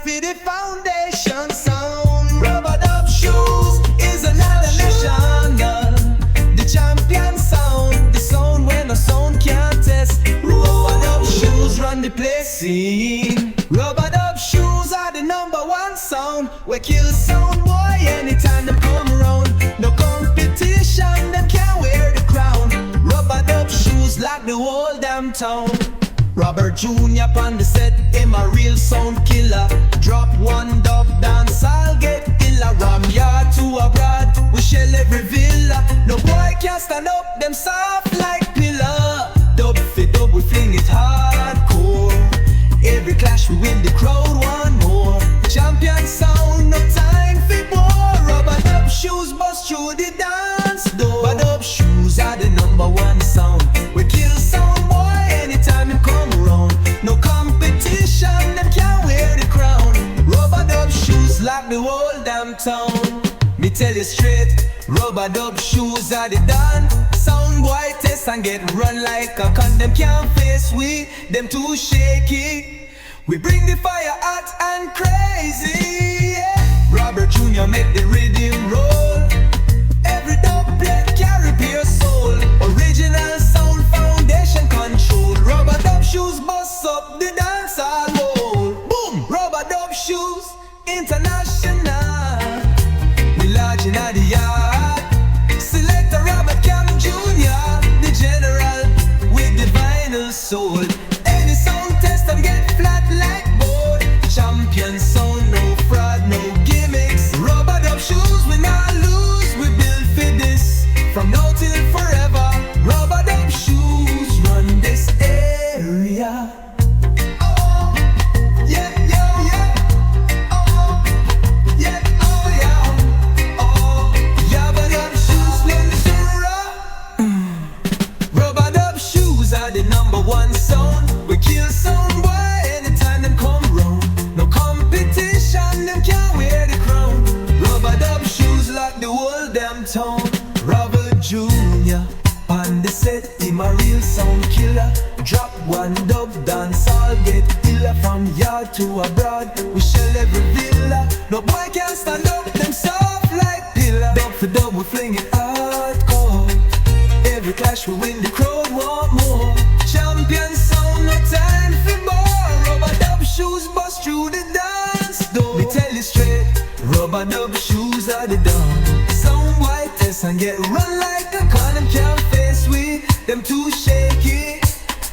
for the foundation sound. Rubber dub shoes is another nation. The champion sound, the sound when the sound can't test. Rubber dub shoes run the place scene. Rubber dub shoes are the #1 sound. We kill sound boy anytime they come around. No competition, them can't wear the crown. Rubber dub shoes like the whole damn town. Robert Junior on the set, him a real sound killer. Drop one dub dance, I'll get illa. Ram yard to abroad, we shell every villa. No boy can stand up, them soft like pillar. Dub for dub, we fling it hardcore. Every clash we win, the crowd want more. Champion sound, no time for more. Rubber dub shoes bust through the dance door. Rubber dub shoes are the #1 sound. We kill sound boy anytime him come around. No competition, them can't wear the crown. Rubber dub shoes like the whole damn town. Me tell you straight, rubber dub shoes are the done. Sound boy test and get run like a con. Them can't face we, them too shaky. We bring the fire hot and crazy, yeah. Robert Junior make the rhythm roll. Every dubplate carry pure soul. Original sound foundation control. Rubber dub shoes bust up the dance hall wall. Boom! Rubber dub shoes international. We large in the yard. Select a Robert Campbell Junior, the general with the vinyl soul. Any sound test and get flat like board. Champion sound, no fraud, no gimmicks. Rubber dub shoes we not lose, we build for this. From now till forever, rubber dub shoes run this area. Oh, yeah, yeah, yeah. Oh, yeah, oh, yeah. Oh, rubber dub shoes run this area. Rubber dub shoes are the #1 sound. We kill sound boy anytime them come round. No competition, them can't wear the crown. Rubber dub shoes like the whole damn town. Robert Junior on the set, him a real sound killer. Drop one dub dance, all get illa. From yard to abroad, we shell every villa. No boy can stand up, them soft like pillar. Dub for dub, we fling it hardcore. Every clash we win, the crowd want more. Champion sound, no time for more. Rubber dub shoes bust through the dance door. Me tell you straight, rubber dub shoes are the dawn. Sound white test and get run like a con. Them can't face we, them too shaky.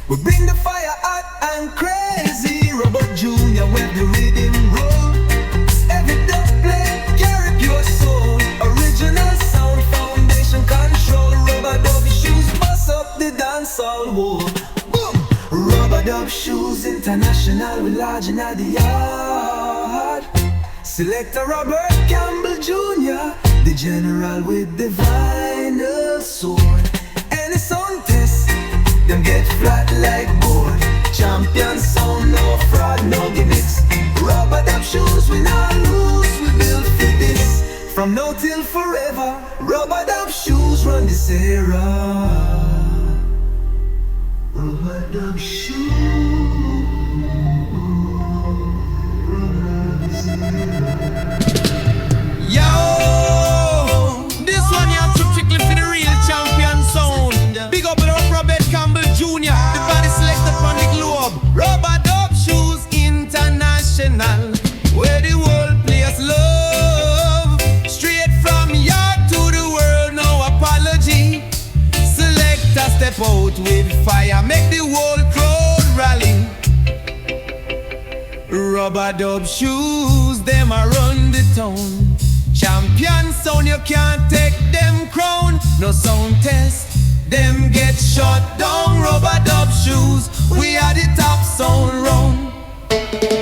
We bring the fire hot and crazy. Robert Junior with the rhythm roll. Every dubplate carry pure soul. Original sound foundation control. Rubber dub shoes bust up the dance all wall. Boom! Rubber dub shoes international, we large in the yard. Select a Robert Campbell Junior, the general with the vinyl sword. Any sound test, them get flat like board. Champion sound, no fraud, no gimmicks. Rubber dub shoes we not lose, we build for this. From now till forever, rubber dub shoes run this era. Rubber dub shoes. Yo, this one you have to trickle for the real champion sound. Big up Robert Campbell Junior, the body selected from the globe. Rubber dub shoes international, where the world players love. Straight from yard to the world, no apology. Select a step out with fire, make the whole crowd rally. Rubber dub shoes, them a run the town. Champion sound, you can't take them crown. No sound test, them get shut down. Rubber dub shoes, we are the top sound round.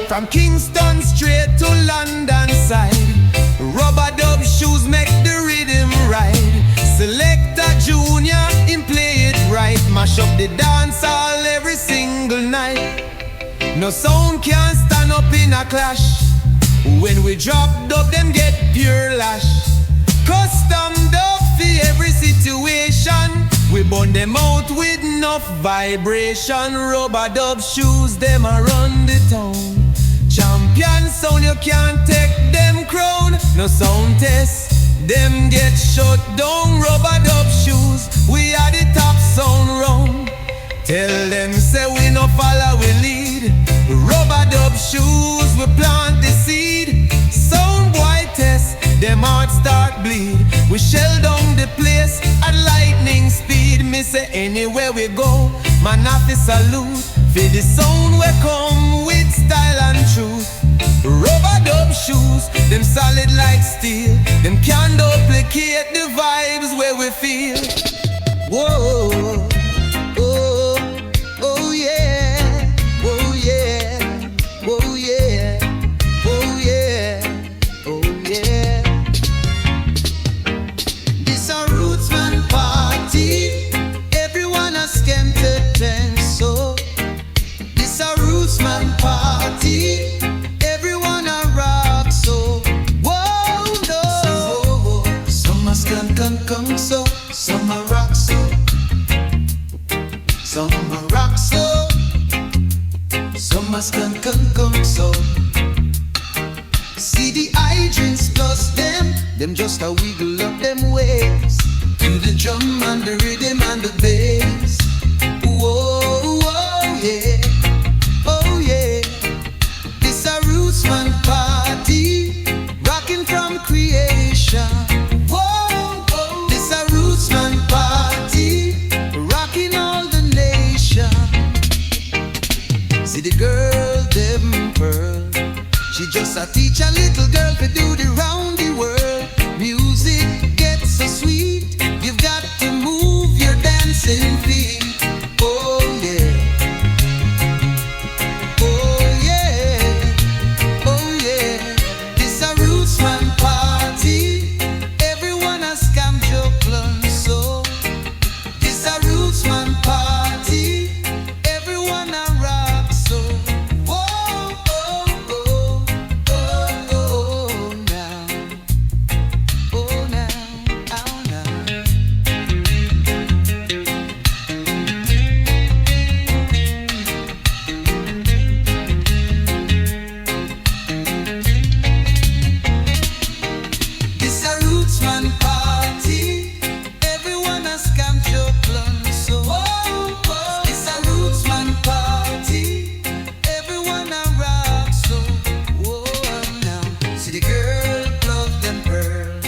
From Kingston straight to London side, rubber dub shoes make the rhythm right. Select a Junior, him play it right. Mash up the dance hall every single night. No sound can stand up in a clash. When we drop dub, them get pure lash. Custom dub for every situation. We burn them out with enough vibration. Rubber dub shoes, them a run the town. Champion champion sound, you can't take them crown. No sound test, them get shut down. Rubber dub shoes, we are the top sound round. Tell them say we no follow, we lead. Rubber dub shoes, we plant the seed. Sound boy test, them heart start bleed. We shell down the place at lightning speed. Me say anywhere we go, man have to salute. For the sound we come with style and truth. Rubber dub shoes, them solid like steel. Them can't duplicate the vibes where we feel. Whoa, oh, oh yeah, oh yeah, oh yeah, oh yeah, oh yeah. This a rootsman party. Everyone has came to dance so. This a rootsman party. Everyone a rock so. Whoa no. Some a scan come so. Some a rock so. Some a rock so. Some a scan come so. See the hydrants plus them just a wiggle up them ways. To the drum and the rhythm and the bass. Whoa, whoa, yeah. Oh yeah. This a rootsman party, rocking from creation. Whoa, whoa. This a rootsman party, rocking all the nation. See the girl, them pearl. She just a teach a little girl to do the round the world. Music gets so sweet, you've got to move your dancing feet. Oh yeah, oh yeah, oh yeah. This a rootsman party. Everyone has come your plan so. This a rootsman party. Everyone a rock so. Whoa, oh, oh, oh, oh, now. Oh now, oh now. This a rootsman party. Everyone has come to plan so. This a rootsman party. Everyone a rock so. Whoa now. See the girl love them pearl.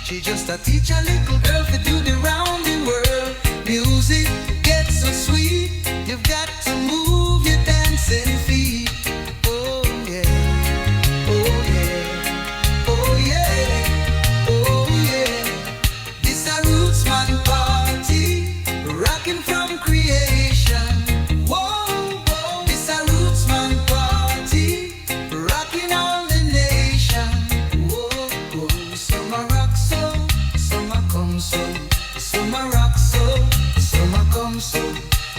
She just a teach a little girl to do the round the world. Music gets so sweet. You've got to move your dancing feet. Oh yeah, oh yeah, oh yeah, oh yeah. This a rootsman party, rocking from creation. Whoa, whoa. This a rootsman party, rocking all the nation. Whoa, whoa. Some a rock so, some a come so. Some a rock so, some a come so.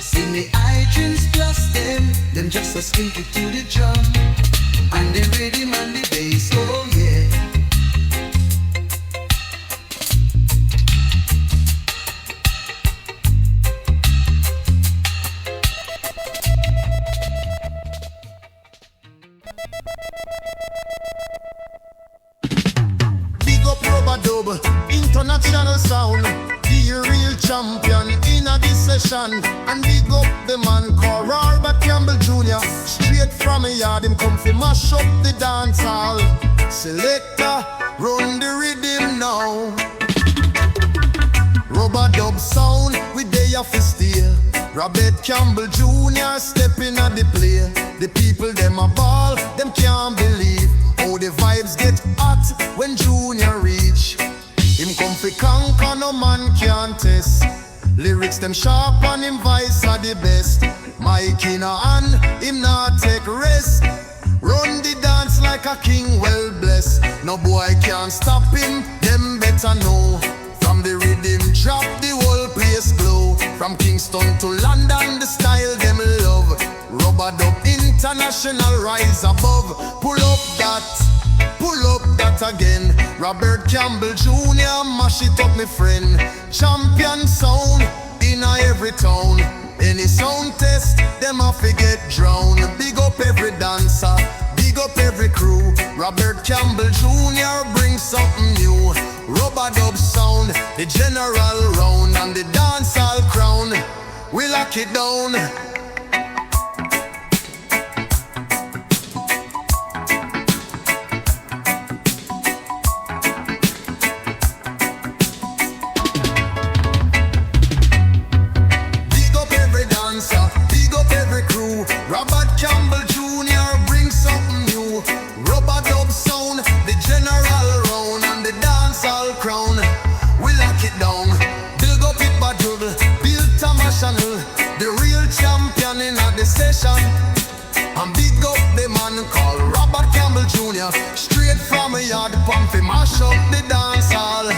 Sing the hydrants plus them just a skink it to the drum. And the rhythm and the bass, oh yeah. Big up Rubber Dub, international sound. The real champion in a this session. And big up the man called Robert Campbell Junior. Straight from a yard, him come fi mash up the dance hall. Selector, run the rhythm now. Rubber Dub sound, we dey a fi stay. Robert Campbell Junior stepping at the play. The people them a ball, them can't believe how the vibes get hot when Junior reach. Him come fi conquer, no man can test. Lyrics them sharp and him voice are the best. Mike in a hand, him not take rest. Run the dance like a king well blessed. No boy can stop him, them better know. From the rhythm drop, the whole place glow. From Kingston to London, the style them love. Rubber Dub international rise above. Pull up that again. Robert Campbell Junior, mash it up, me friend. Champion sound in a every town. Any sound test, them a fi get drowned. Big up every dancer, big Big up every crew. Robert Campbell Junior brings something new. Rubber dub sound, the general round and the dancehall crown. We lock it down. Big up every dancer, big up every crew. Robert Campbell Junior brings something new. Rubber dub sound, the general round and the dancehall crown. We lock it down. Big up it battle, build Tamashano, the real champion in the session. And big up the man called Robert Campbell Junior, straight from a yard pump, he mash up the dancehall.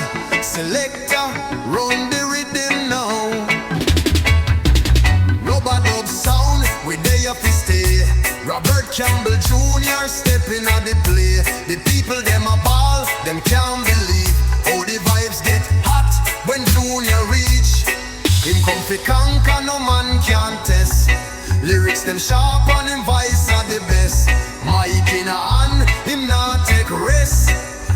Selector, run the rhythm now. Rubber dub sound, we there fi stay. Robert Campbell Junior stepping at the play. The people them a ball, them can't believe how the vibes get hot when Junior reach. Him come fi conquer, no man can test. Lyrics them sharp and him voice are the best. Mike in a hand, him not take rest.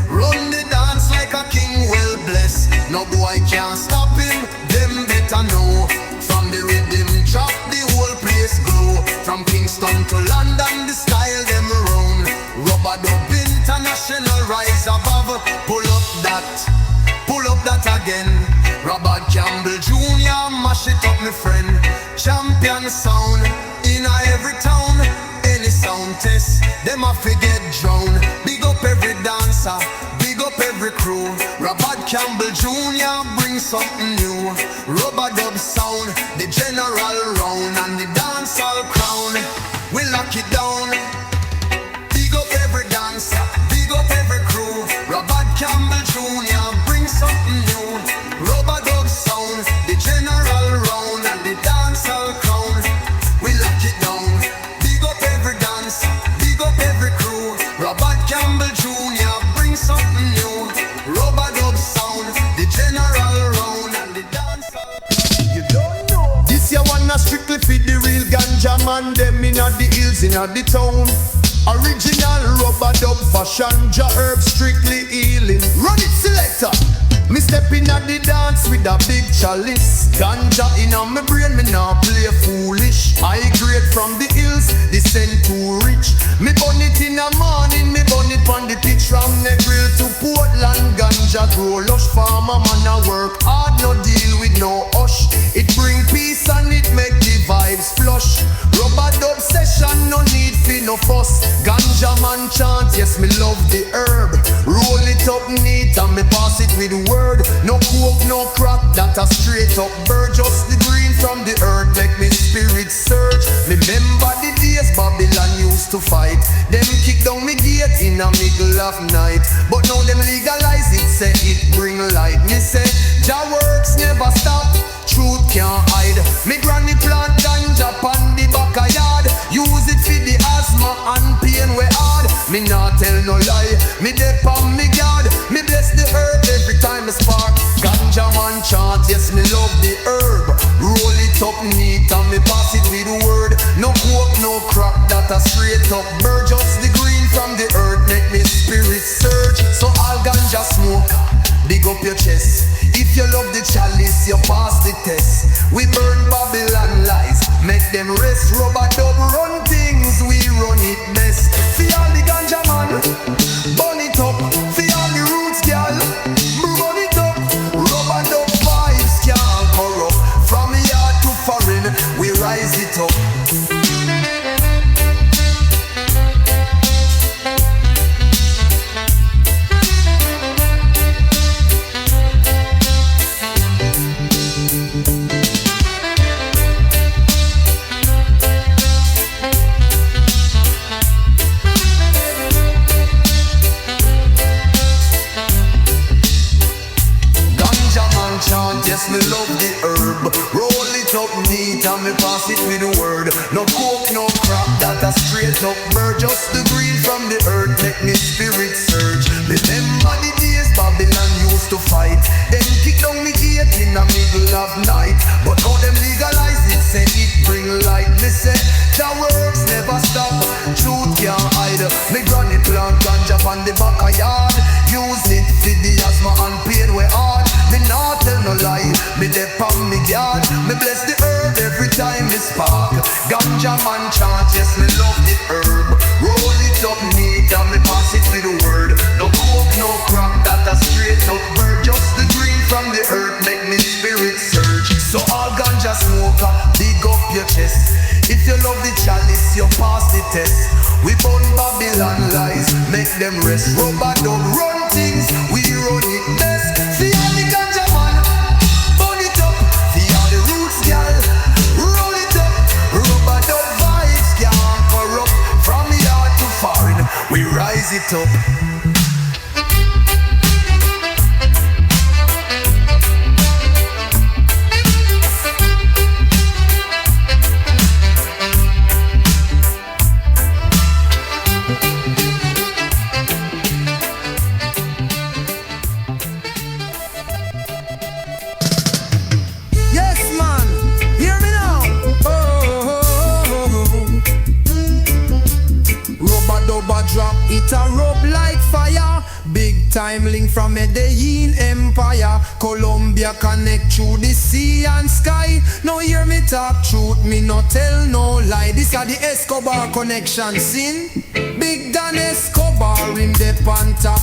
Run the dance like a king well blessed. No boy can't stop him, them better know. From the rhythm drop, the whole place glow. From Kingston to London, the style them round. Rubber dub international rise above. Pull up that again. Robert Campbell Junior, mash it up, my friend. Champion sound in every town. Any sound test, them a forget drown. Big up every dancer, big up every crew. Robert Campbell Junior brings something new. Rubber dub sound, the general round and the dancehall crown. We lock it down. Big up every dancer, big up every crew. Robert Campbell Junior brings something new. Rubber dub sound, the general round and the dancehall crown. We lock it down. Big up every dancer, big up every crew. Robert Campbell Junior brings something new. Rubber dub sound, the general round and the dancehall. You don't know. This year one a strictly for the real ganja man. Them inna the hills inna the town. Original rubber dub fashion, ja herb strictly healing. Run it selector. Me step in at the dance with a big chalice. Ganja in on my brain, me nah play foolish. High grade from the hills, the scent too rich. Me burn it in the morning, me burn it on the pitch. From Negril to Portland, ganja grow lush. Farmer man a work hard, no deal with no hush. It bring peace and it make the vibes flush. Rubber dub session, no need for no fuss. Ganja man chant, yes me love the herb. Roll it up neat and me pass it with word. No coke, no crack, that a straight up bird. Just the green from the earth make me spirit surge. Remember the days Babylon used to fight. Them kick down me gate in the middle of night. But now them legalize it, say it bring light. Me say, Jah works never stop, truth can't hide. Me granny plant ganja pan the backyard. Use it for the asthma and pain we hard. Me not tell no lie, me dep on me guard. Me bless the herb every time I spark. Ganja man chant, yes me love the herb. Roll it up neat and me pass it with the word. No coke, no crack, that a straight up bird. Just the green from the earth make me spirit surge. So all ganja smoke, big up your chest. If you love the chalice, you pass the test. We burn Babylon lies, make them rest. Rubber dub run things, we run it best. For all the ganja man, burn it up. For all the roots girl, burn it up. Rubber dub vibes can't corrupt. From yard to foreign, we rise it up. Yes, me love the herb. Roll it up neat and me pass it with the word. No coke, no crap, that a straight up bird. Just the green from the earth make me spirit surge. Remember the days Babylon used to fight. Then kick down me gate in the middle of night. But now them legalize it, say it bring light. Me say, the works never stop, truth can't hide. Me backyard. Use it for the asthma and pain we hard. Me not tell no lie, me dey on me guard. Me bless the herb every time me spark. Ganja man chant, yes me love the herb. Roll it up neat and me pass it with the word. No coke, no crack, that a straight up bird. Just the green from the earth make me spirit surge. So all ganja smoker, dig up your chest. If you love the chalice, you pass the test. We burn Babylon lies, make them rest. Rubber dub run things, we run it best. See all the ganja man, burn it up. See all the roots, gal, roll it up. Rubber dub vibes can't corrupt. From yard to foreign, we rise it up. Drop it a rub like fire. Big time link from Medellin Empire. Colombia connect through the sea and sky. Now hear me talk truth, me no tell no lie. This are the Escobar connection, sin. Big Dan Escobar in the on top.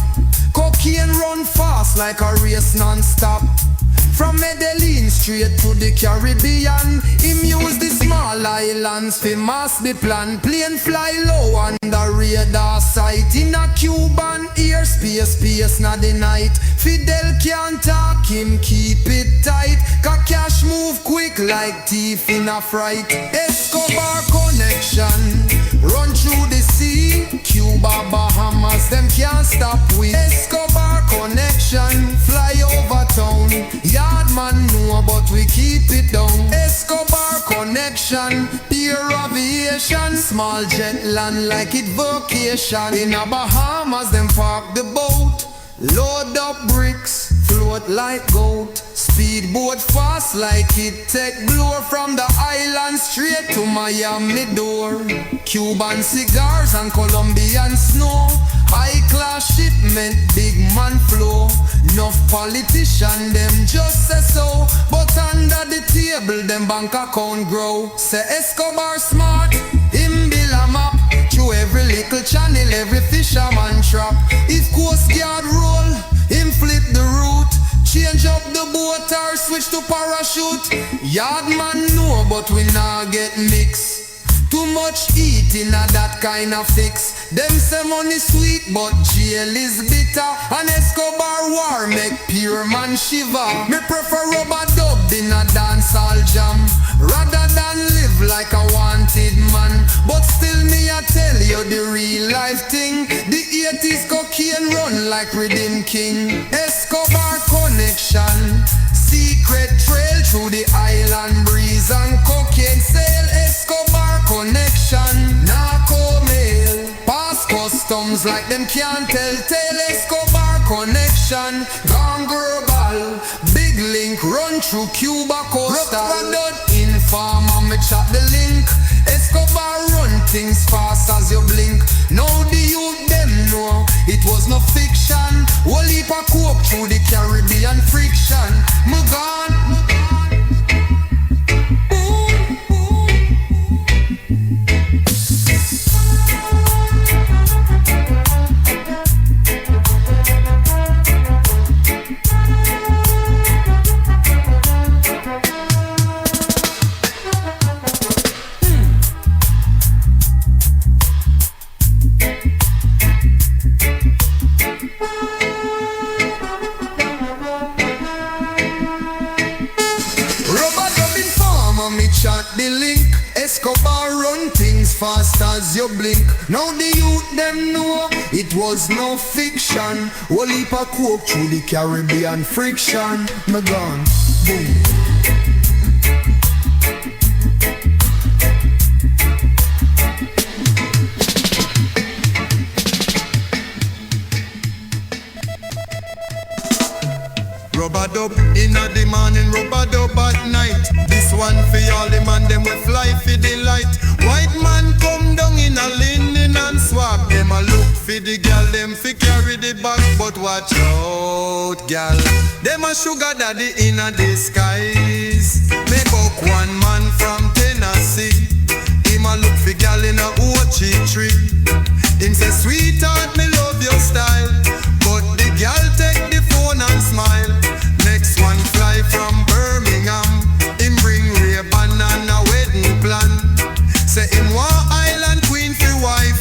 Cocaine run fast like a race non-stop. From Medellin straight to the Caribbean. Him use the small islands for mass the plan. Plane fly low under radar sight. In a Cuban airspace, space na the night. Fidel can't talk, him keep it tight. Cause cash move quick like thief in a fright. Escobar connection, run through the sea. Cuba, Bahamas, them can't stop we. Escobar connection, fly over town. Yardman know but we keep it down. Escobar connection, pure aviation. Small jet land like it vacation. In a Bahamas them park the boat. Load up bricks, float like goat. Speedboat fast like it take blow. From the island straight to Miami door. Cuban cigars and Colombian snow. High class shipment, big man flow. Enough politician, them just say so. But under the table, them bank account grow. Say Escobar smart, him build a map. Through every little channel, every fisherman trap. If Coast Guard roll, him flip the route. Change up the boat or switch to parachute. Yardman know, but we nah get mixed. Too much eating a that kind of fix. Them say money sweet but jail is bitter. And Escobar war make pure man shiver. Me prefer rubber dub in a dancehall jam rather than live like a wanted man. But still me I tell you the real life thing. The 80s cocaine run like Rhythm King. Escobar connection, secret trail through the island breeze and cocaine sail. Escobar connection, narco mail, pass customs like them can't tell tale. Escobar connection, gone global, big link run through Cuba coastal. Informer me chop the link. Escobar run things fast as you blink. Now the youth them know it was no fiction. Whole heap of coke through the Caribbean friction. Me gone. The link, Escobar run things fast as you blink. Now the youth them know it was no fiction. Whole heap of coke through the Caribbean friction. Me gone, boom. Rubber dub in the morning, rubber dub at night. This one for all the man them we fly for the light. White man come down in a linen and swap. Them a look for the gal, them fi carry the bag. But watch out, gal, them a sugar daddy in a disguise. Me buck one man from Tennessee. Him a look for gal in a orchard tree. Him say, sweetheart, me love your style. But the gal take the phone and smile. Next one fly from Birmingham. Him bring Ray-Ban and a wedding plan. Say him want island queen for wife.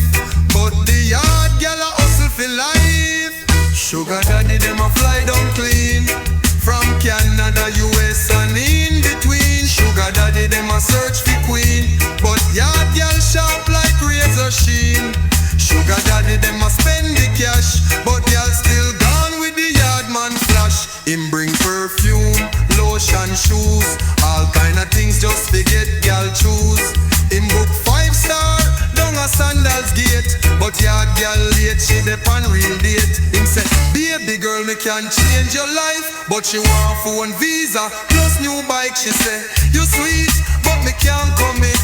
But the yard gal a hustle for life. Sugar daddy them a fly down clean. From Canada, US and in between. Sugar daddy them a search for queen. But yard gal sharp like razor sheen. Sugar daddy them a spend the cash. But y'all still gone with the yard man flash. Him bring perfume, lotion, shoes. All kind of things just to get y'all choose. Him book 5-star down a Sandals gate. But yard gal late, she dep on real date. Him say, baby girl, me can change your life. But she want phone visa plus new bike. She say, you sweet, but me can't commit.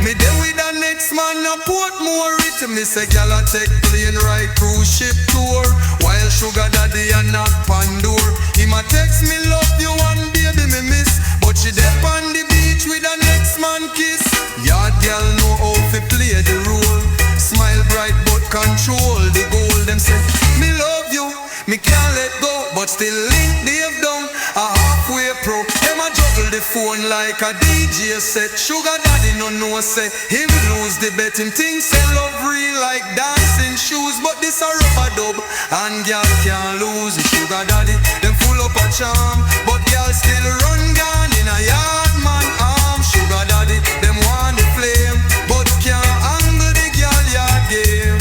Me there with the next man a Portmore it. Me say gal a take plane ride cruise ship tour. While sugar daddy a knock pan door. Him a text me love you and baby me miss. But she dep on the beach with the next man kiss. Yard gal know how to play the role. Smile bright but control the goal. Them say me love you, me can't let go. But still link Dave down a halfway pro. Them a juggle the phone like a DJ set. Sugar daddy no know say him lose the bet. Him think say love real like dancing shoes. But this a rubber dub and gal can't lose. The sugar daddy them full up a charm. But gal still run gone in a yard man arm. Sugar daddy them want the flame. But can't angle the gal yard game.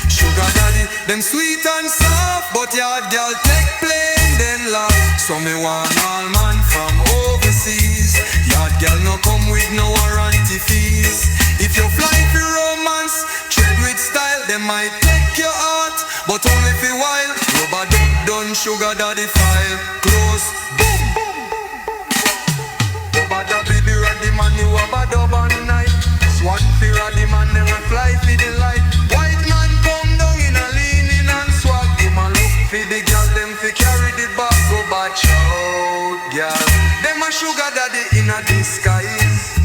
Sugar daddy them sweet and soft. But yard gal take plane then laugh. So me want all man from overseas. Yard gal no come with no warranty fees. If you fly for romance, tread with style. They might take your heart, but only for while. Rubber duck done, sugar daddy file close. Boom, boom. Rubber duck baby ready man, you rubber dub on night. Swat for the man, never fly for the light. White man come down in a leaning and swag. Him a look for the girl, them fi carry the bag. Go batch out, girl. Them a sugar daddy in a disguise.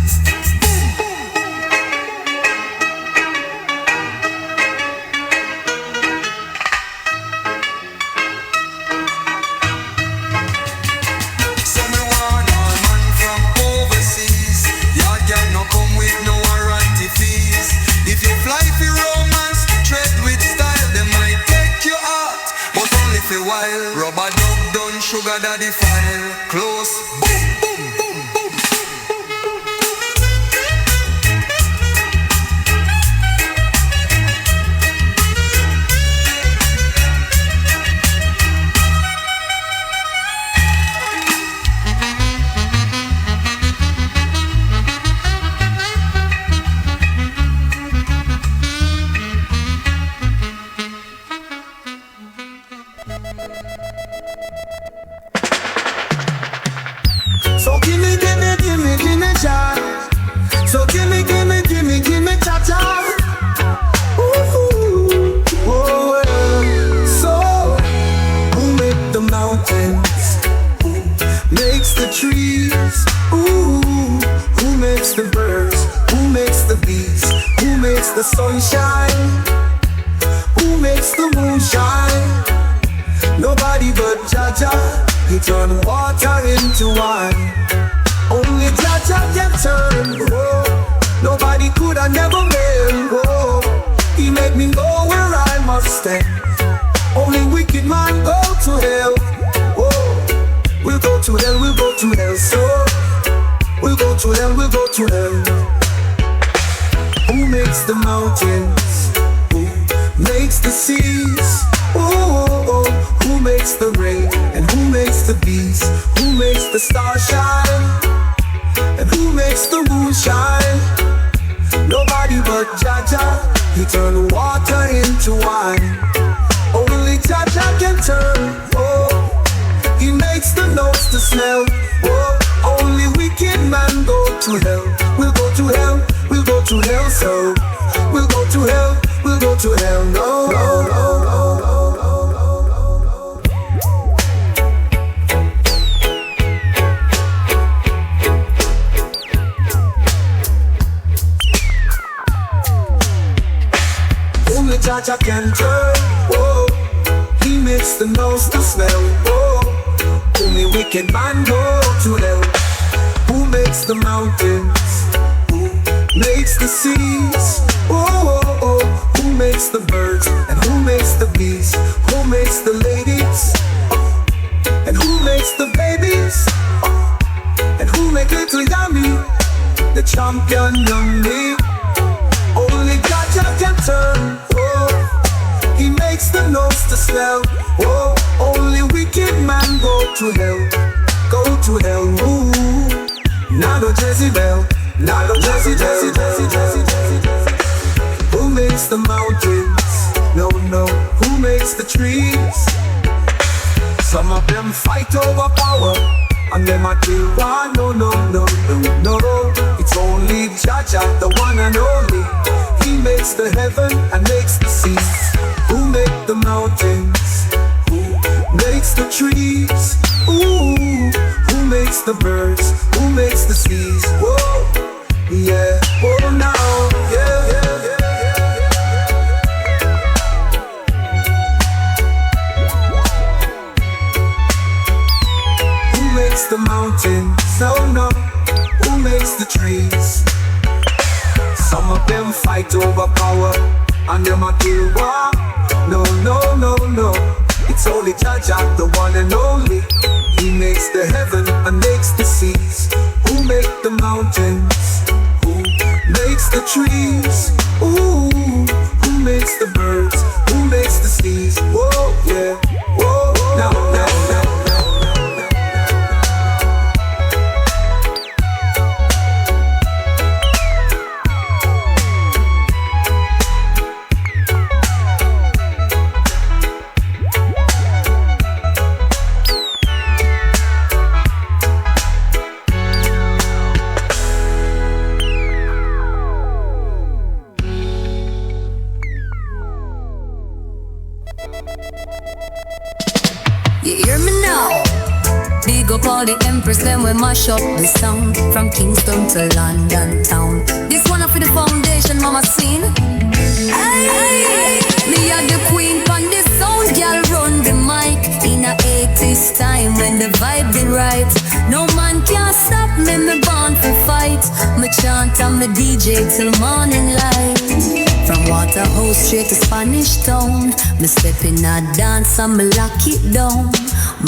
So me want all man from overseas. Yard girl no come with no warranty fees. If you fly for romance, tread with style. They might take your heart, but only for a while. Rubber dub done, sugar daddy file close. Boom, boom, boom, boom. So gimme cha. So gimme cha-cha. Ooh, oh, well. So who make the mountains? Makes the trees? Ooh, who makes the birds? Who makes the bees? Who makes the sunshine? Who makes the moonshine? Nobody but Jah. He turn water into wine. Only Jah can turn. Oh, nobody could have never made. Oh, he made me go where I must stay. Only wicked man go to hell. Oh, we'll go to hell, we'll go to hell. So we'll go to hell, we'll go to hell. Who makes the mountains? Who makes the seas? Oh, who makes the rain? And who makes the bees? Who makes the stars shine? And who makes the moon shine? Nobody but Jah. He turn water into wine. Only Jah can turn. Oh, he makes the nose to smell. Oh, only wicked man go to hell. We'll go to hell, we'll go to hell. so. We'll go to hell, we'll go to hell, no, no, no, no, no, no. Only Jaja can turn, whoa. He makes the nose to smell, whoa. Only wicked man go to hell. Who makes the mountains? Who makes the seas? Oh, oh, oh. Who makes the birds? And who makes the bees? Who makes the ladies? And who makes the babies? And who make little Yummy? The champion Yummy. Only Jaja can turn, oh. He makes the nose to smell, oh. Only wicked man go to hell, go to hell, ooh. Not a Jezebel, not a Jezebel. Who makes the mountains? No, no. Who makes the trees? Some of them fight over power, and them a kill one. No, no, no, no, no. It's only Jaja, the one and only. He makes the heaven and makes the seas. Who make the mountains? Who makes the trees? Ooh. Who makes the birds? Who makes the seas? Whoa, yeah, whoa now, yeah, yeah, yeah. Who makes the mountains? No, no. Who makes the trees? Some of them fight over power, and them a kill war. No, no, no, no. It's only Jaja, the one and only. He makes the heaven and makes the seas. Who make the mountains? Who makes the trees? Ooh, who makes the birds? Who makes the seas? Whoa, yeah, whoa, now, now, now. You hear me now? Big up all the empress, them we mash up the sound. From Kingston to London town. This one up for the foundation, mama seen. Aye, me are the queen on this sound, girl run the mic. In a 80s time when the vibe be right. No man can stop me, me born for fight. Me chant and me DJ till morning light. From Waterhouse straight to Spanish Town. Me step in a dance and me lock it down.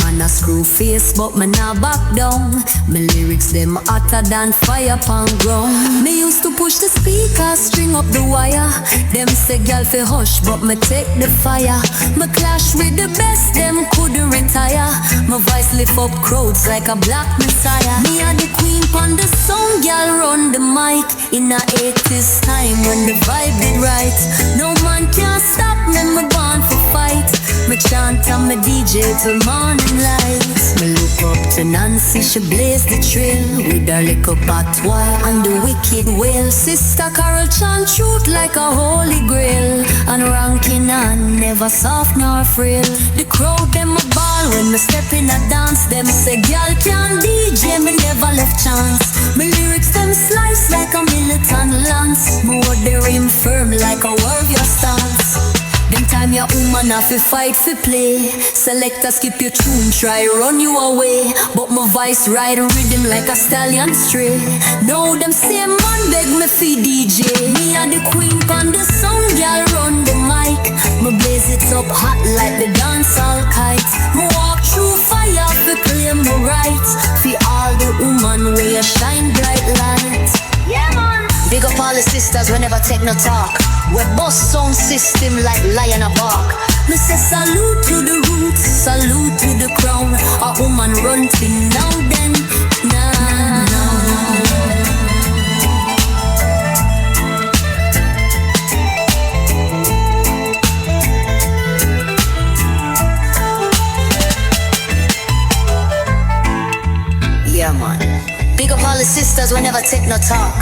Man a screw face but me not back down. Me lyrics them hotter than fire pan ground. Me used to push the speakers, string up the wire. Them say girl fi hush but me take the fire. Me clash with the best, them couldn't retire. My voice lift up crowds like a black messiah. Me a the queen pon the sound, girl run the mic. In a 80s time when the vibe did right. No man can stop me, me born for fight. Me chant and me DJ till morning light. Me look up to Nancy, she blaze the trail with her little patois and the wicked wail. Sister Carol chant truth like a holy grail. And ranking on, never soft nor frail. The crowd them a ball when me step in a dance. Them say girl can DJ, me never left chance. Me lyrics them slice like a militant lance. Me word the rim firm like a warrior stance. Them time your woman have to fight for play. Selector skip your tune, try run you away. But my voice ride rhythm like a stallion stray. Now them same man beg me fi DJ. Me and the queen pon the sound, girl run the mic. Me blaze it up hot like the dancehall kite. Me walk through fire fi claim my rights. Fi all the woman where you shine bright light. Yeah man. Big up all the sisters, we never take no talk. We bust sound system like lion a bark. Me say salute to the roots, salute to the crown. A woman run thing now then, now. Yeah man. Big up all the sisters, we never take no talk.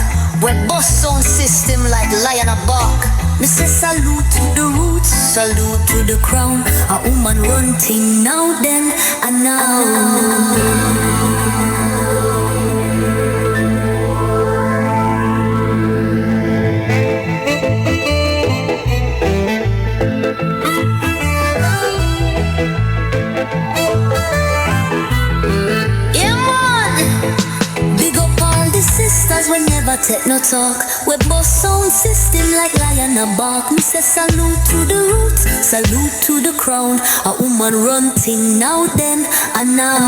We bust sound system like lion a bark. Me say salute to the roots, salute to the crown. A woman run thing now then and now. Sisters we never take no talk. We bust sound system like lion a bark. Me say salute to the roots, salute to the crown. A woman run thing now then and now.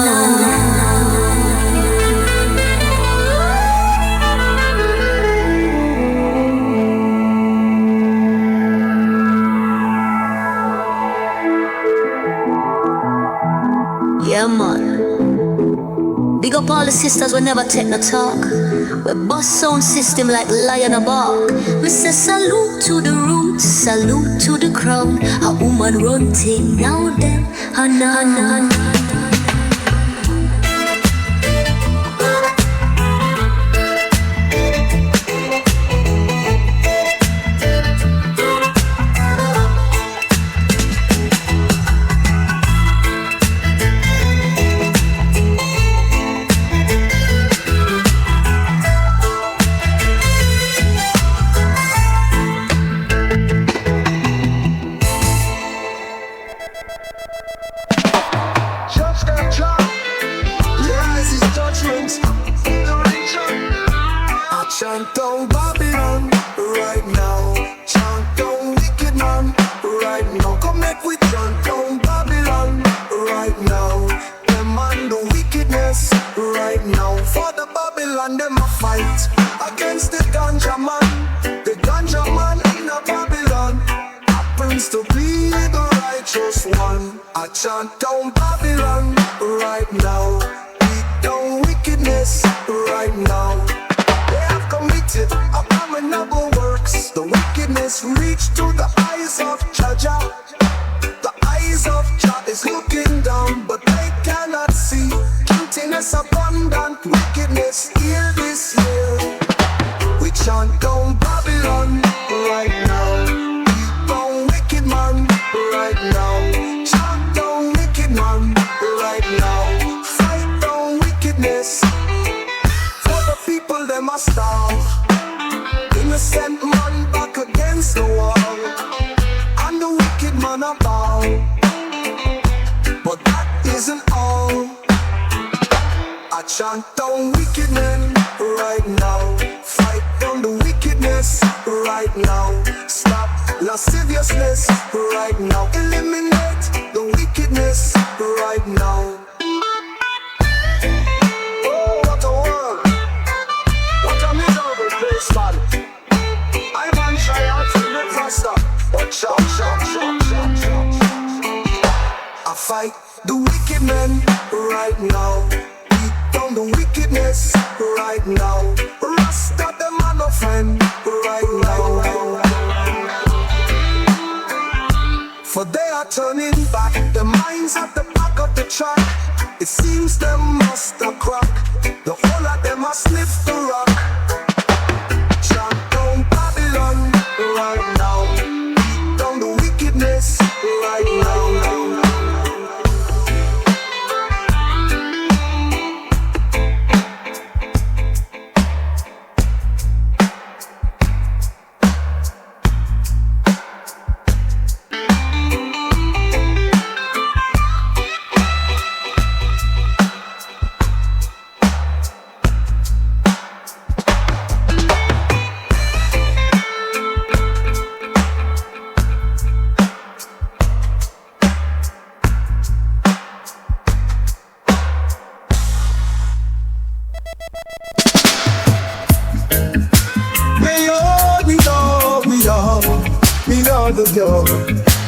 Yeah man. Big up all the sisters we never take no talk. We bust sound system like lion a bark. We say salute to the roots, salute to the crown. A woman run thing now then and now. Chant down Babylon right now. Chant down wicked man right now. Come make we chant down Babylon right now. Them and the wickedness right now. For the Babylon them a fight against the ganja man. The ganja man in a Babylon happens to be the righteous one. I chant down Babylon right now. Beat down wickedness right now. Committed abominable works. The wickedness reached to the eyes of Jah. The eyes of Jah is looking down, but they cannot see. Guiltiness abundant, wickedness here this year. We chant down Babylon right now. Beat down wicked man right now. Chant down wicked man right now. Fight down wickedness. For the people they must starve. Innocent man back against the wall, and the wicked man a bow. But that isn't all. I chant down wicked men right now. Fight down the wickedness right now. Stop lasciviousness right now. Eliminate the wickedness right now. Oh, what a world. What a miserable place, man. I fight the wicked men right now. Beat down the wickedness right now. Rasta them man a friend right now. For they are turning back. The minds at the back of the track. It seems them must have cracked. The whole of them must sniff the rock. Chant down Babylon right now. Beat down the wickedness right now.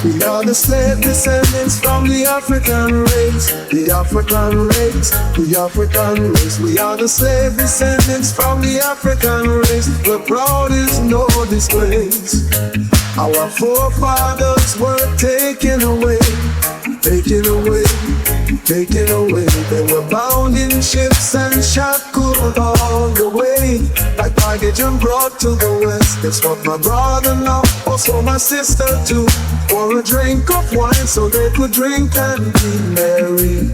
We are the slave descendants from the African race. The African race, the African race. We are the slave descendants from the African race. We're proud is no disgrace. Our forefathers were taken away, taken away. taken away. They were bound in ships and shackled all the way, like baggage and brought to the west. That's what my brother now, also my sister too, for a drink of wine so they could drink and be merry,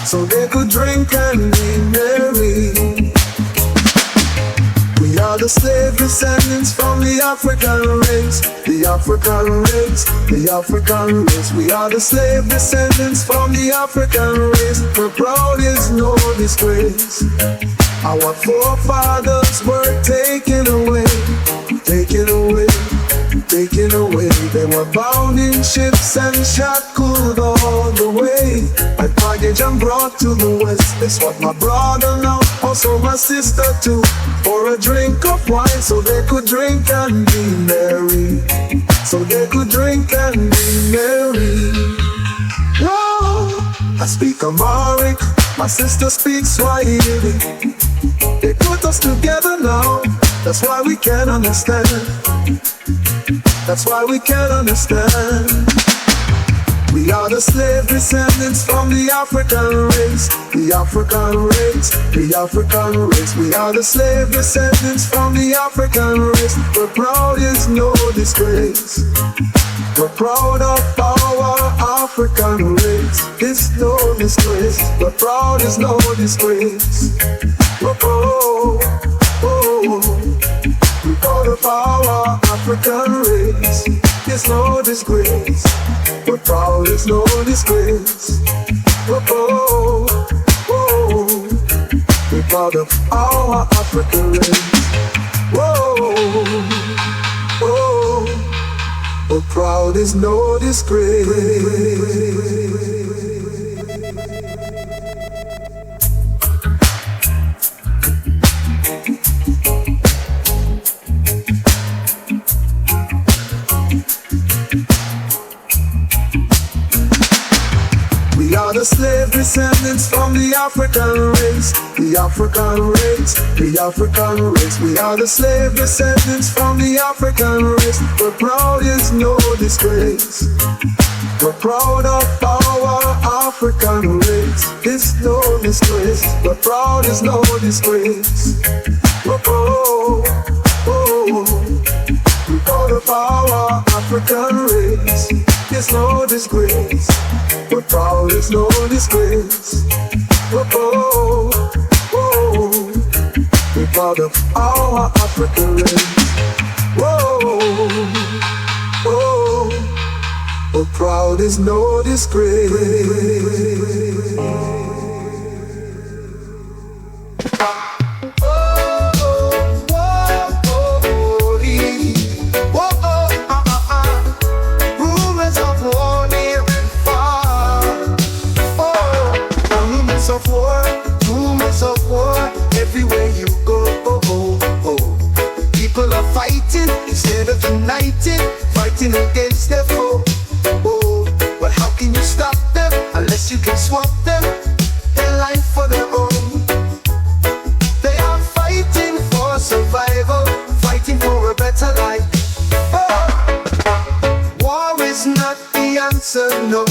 so they could drink and be merry. We are the slave descendants from the African race, the African race, the African race. We are the slave descendants from the African race. We're proud is no disgrace. Our forefathers were taken away, taken away, taken away. They were bound in ships and shackled all the way, like baggage and brought to the west. That's what my brother now, also my sister too, for a drink of wine so they could drink and be merry, so they could drink and be merry. Whoa, I speak Amharic, my sister speaks Swahili. They put us together now, that's why we can understand. That's why we can understand. We are the slave descendants from the African race, the African race, the African race. We are the slave descendants from the African race. We're proud is no disgrace. We're proud of our African race. It's no disgrace. We're proud is no disgrace. We're proud, we're proud of our African race. It's no disgrace. We're proud, it's no disgrace. We're proud, we're proud of our African race. Whoa, we're proud, it's no disgrace. We are the slave descendants from the African race, the African race, the African race. We are the slave descendants from the African race. We're proud is no disgrace. We're proud of our African race. It's no disgrace. We're proud is no disgrace. We're proud, we're proud of our African race. It's no disgrace. We're proud, it's no disgrace. We're proud, we're proud of our African race. We're proud, it's no disgrace. Instead of uniting, fighting against their foe. Oh, but how can you stop them unless you can swap them, their life for their own? They are fighting for survival, fighting for a better life. Oh, war is not the answer, no.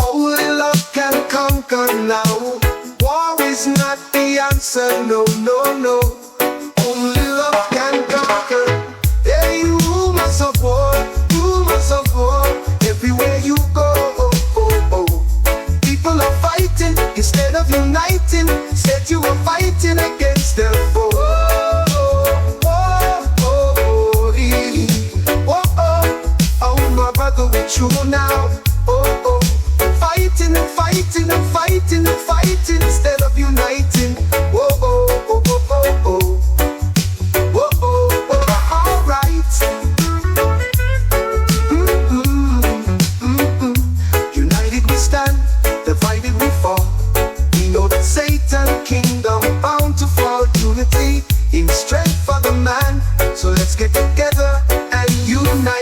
Only love can conquer now. War is not the answer, no, no, no. Only love can conquer. Hey, rumors of war, everywhere you go. People are fighting instead of uniting. Instead you are fighting against their foe. Oh, my brother, with you now. Fighting and fighting and fighting and fighting instead of uniting. In strength for the man, so let's get together and unite.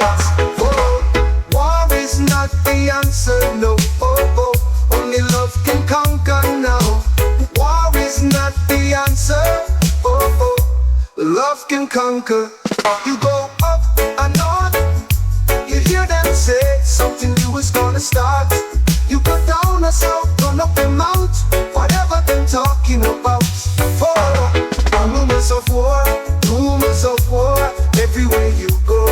Oh, war is not the answer, no. Only love can conquer now. War is not the answer. Love can conquer. You go up and on, you hear them say something new is gonna start. You go down a south, gonna up them out, whatever them talking about. For rumors of war, everywhere you go.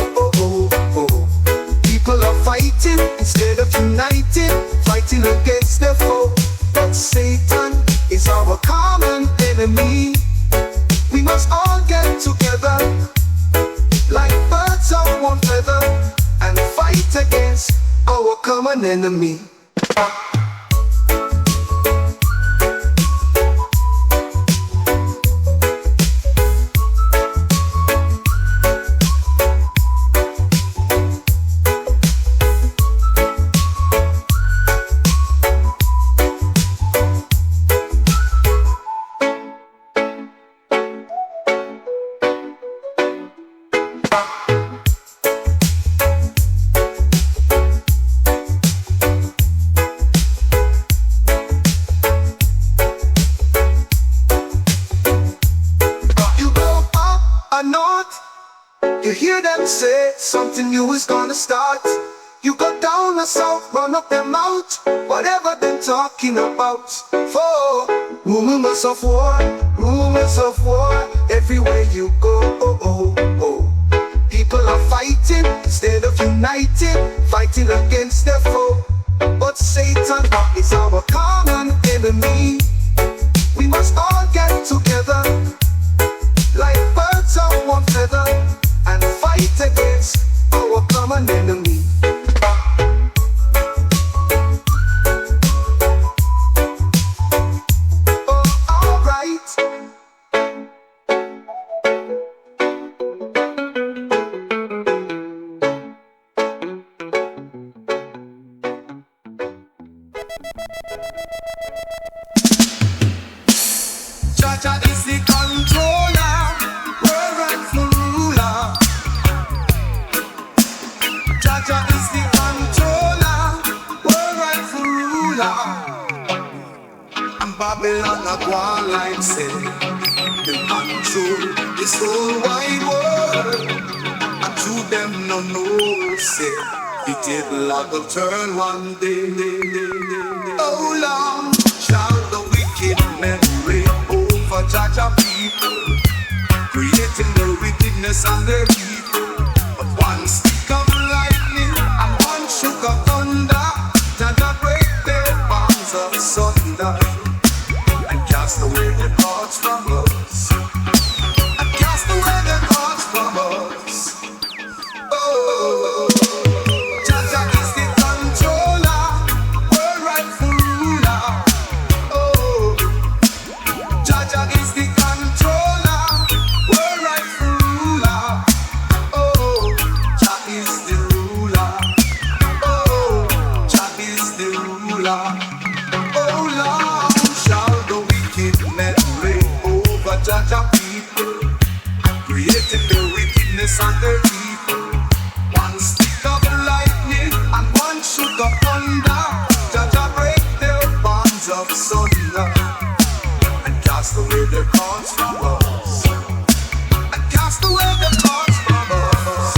People are fighting instead of uniting, fighting against their foe. But Satan is our common enemy. We must all get together like birds of one feather and fight against our common enemy. You hear them say something new is gonna start. You go down the south, run up them out, whatever them talking about. For rumors of war, everywhere you go. People are fighting instead of uniting, fighting against their foe. But Satan is our common enemy. We must all get together like birds of one feather and fight against our common enemy. Oh, alright. Jaja is the controller, world rightful ruler. Jaja is the controller, world rightful ruler. And Babylon a go on like say, they control this whole wide world. And to them no know say, the table a go turn one day. Oh long shall the wicked men reign over Jaja people, creating the wickedness and their people. But one stick of lightning and one shook of thunder, Jaja break their bonds of sunder and cast away the gods from us, and cast away the gods from us. Oh, Jaja is the controller, world rightful ruler. Oh, Jaja is the controller, world rightful ruler. Oh, Jah is the ruler. Oh, Jah is the ruler. Oh, long shall the wicked men reign over Jaja people, creating the wickedness and their evil. One stick of lightning and one shook of thunder, Jaja break their bonds of sunder and cast away their cords from us, and cast away their cords from us.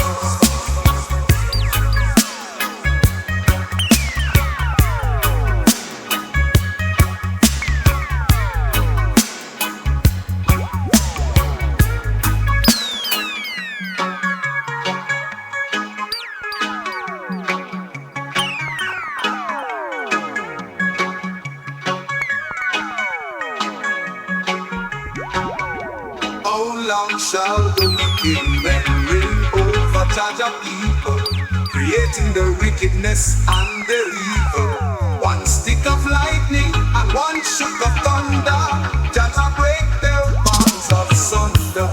How long shall the wicked men reign over Jaja people, creating the wickedness and the evil? One stick of lightning and one shook of thunder, Jaja break their bonds of sunder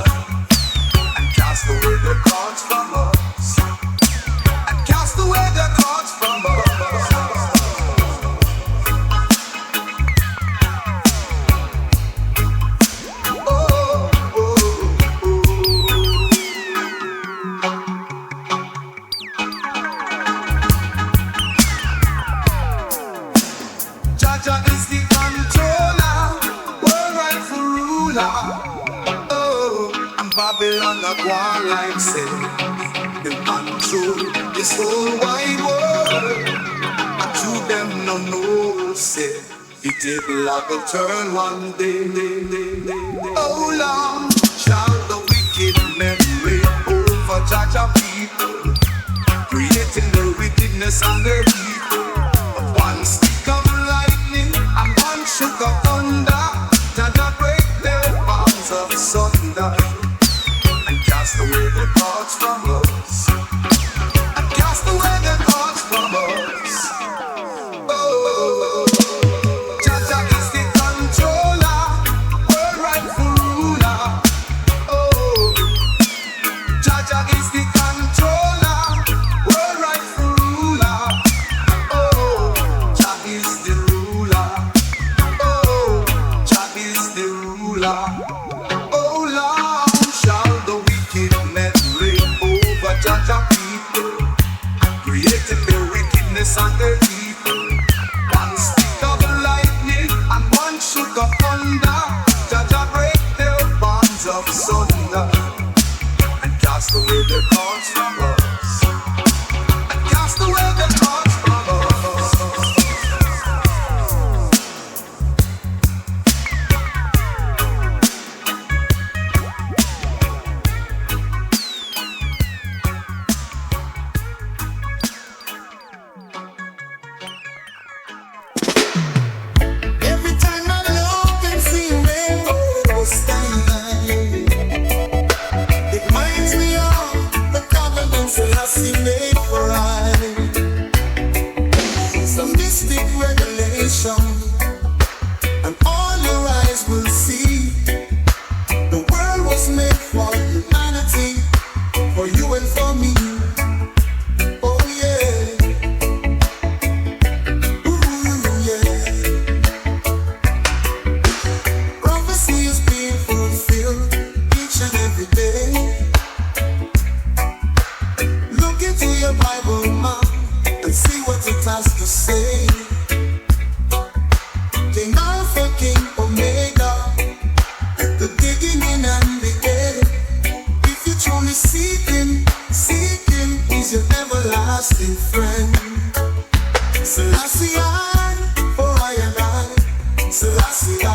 and cast away their cords from us, and cast away their cords from us. Jaja is the controller, world rightful ruler. Oh, and Babylon a go on like say, they control this whole wide world. And to them no know say, the Luck will turn one day. How long shall the wicked men reign over Jaja people, creating the wickedness on their people? One stick of lightning and one shook of thunder, Jaja break their bonds of sunder and cast away their thoughts from us, and cast away their thoughts from us. Oh, Jaja is the controller, world rightful ruler. Oh, Jaja is the controller, world rightful ruler. Oh, Jah is the ruler. Oh, Jah is the ruler. Oh, long shall the wicked men reign over Jaja people, creating their wickedness and their people. One stick of lightning and one shook of thunder, Jaja break their bonds of sunder and cast away their thoughts from us, and cast away their thoughts from us. Every time I look and see rainbow skyline, it reminds me of the covenant Selassie made for I. Some mystic revelation, and all your eyes will see. The world was made for humanity, for you and for me. Oh yeah, ooh yeah. Prophecy is being fulfilled each and every day. Look into your Bible, mom, and see what it has to say. King Alpha, King Omega, the beginning and the end. If you truly seek him, he's your everlasting friend. Selassie I, for I and I, Selassie I.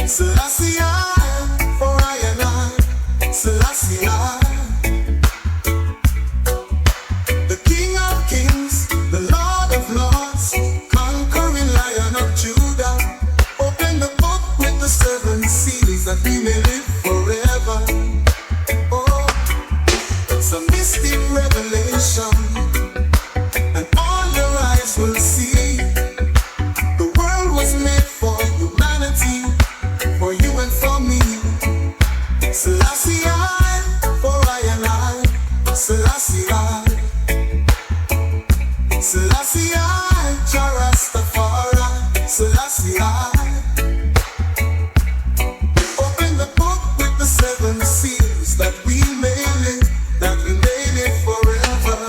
Selassie I, for I and I, Selassie I. The King of Kings, the Lord of Lords, conquering Lion of Judah. Open the book with the 7 seals that we may live forever. Oh, it's a mystic revelation, and all your eyes will see. The world was made for humanity, for you and for me. Selassie I, for I and I, Selassie I. Selassie I, Jah Rastafari, Selassie I. Open the book with the 7 seals that we may live, that we may live forever.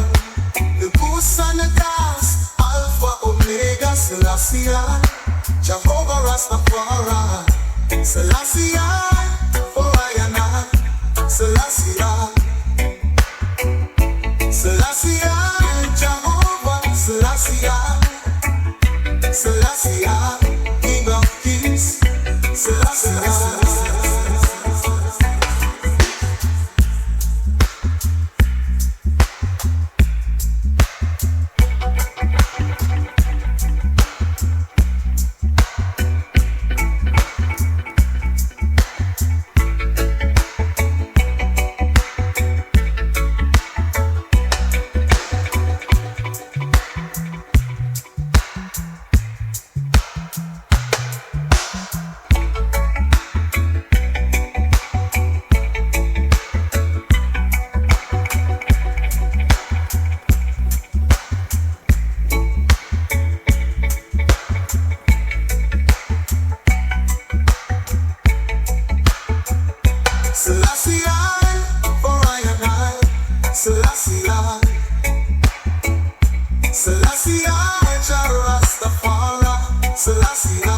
The goose and the gas, Alpha, Omega, Selassie I, Jehovah Rastafari, Selassie I, for I and I, Selassie I. Selassie I, Jehovah, Selassie I, Selassie I, King of Kings, Selassie I. Selassie I, for I and I, Selassie I. Selassie I, Jah Rastafari, Selassie I.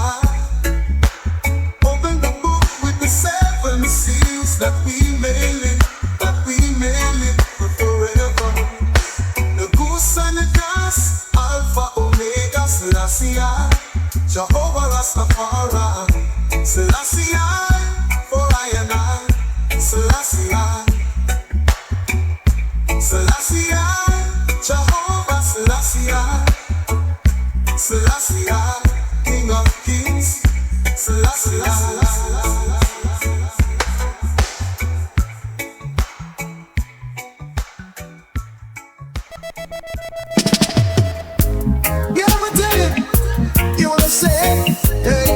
Open the book with the 7 seals that we may live, forever. The goose and the grass, Alpha, Omega, Selassie I. Jehovah Rastafari, Selassie I, for I and I, Selassie I, Selassie I, Jehovah Selassie I, Selassie I, King of Kings, Selassie I. You ever tell it? You wanna say it? Hey,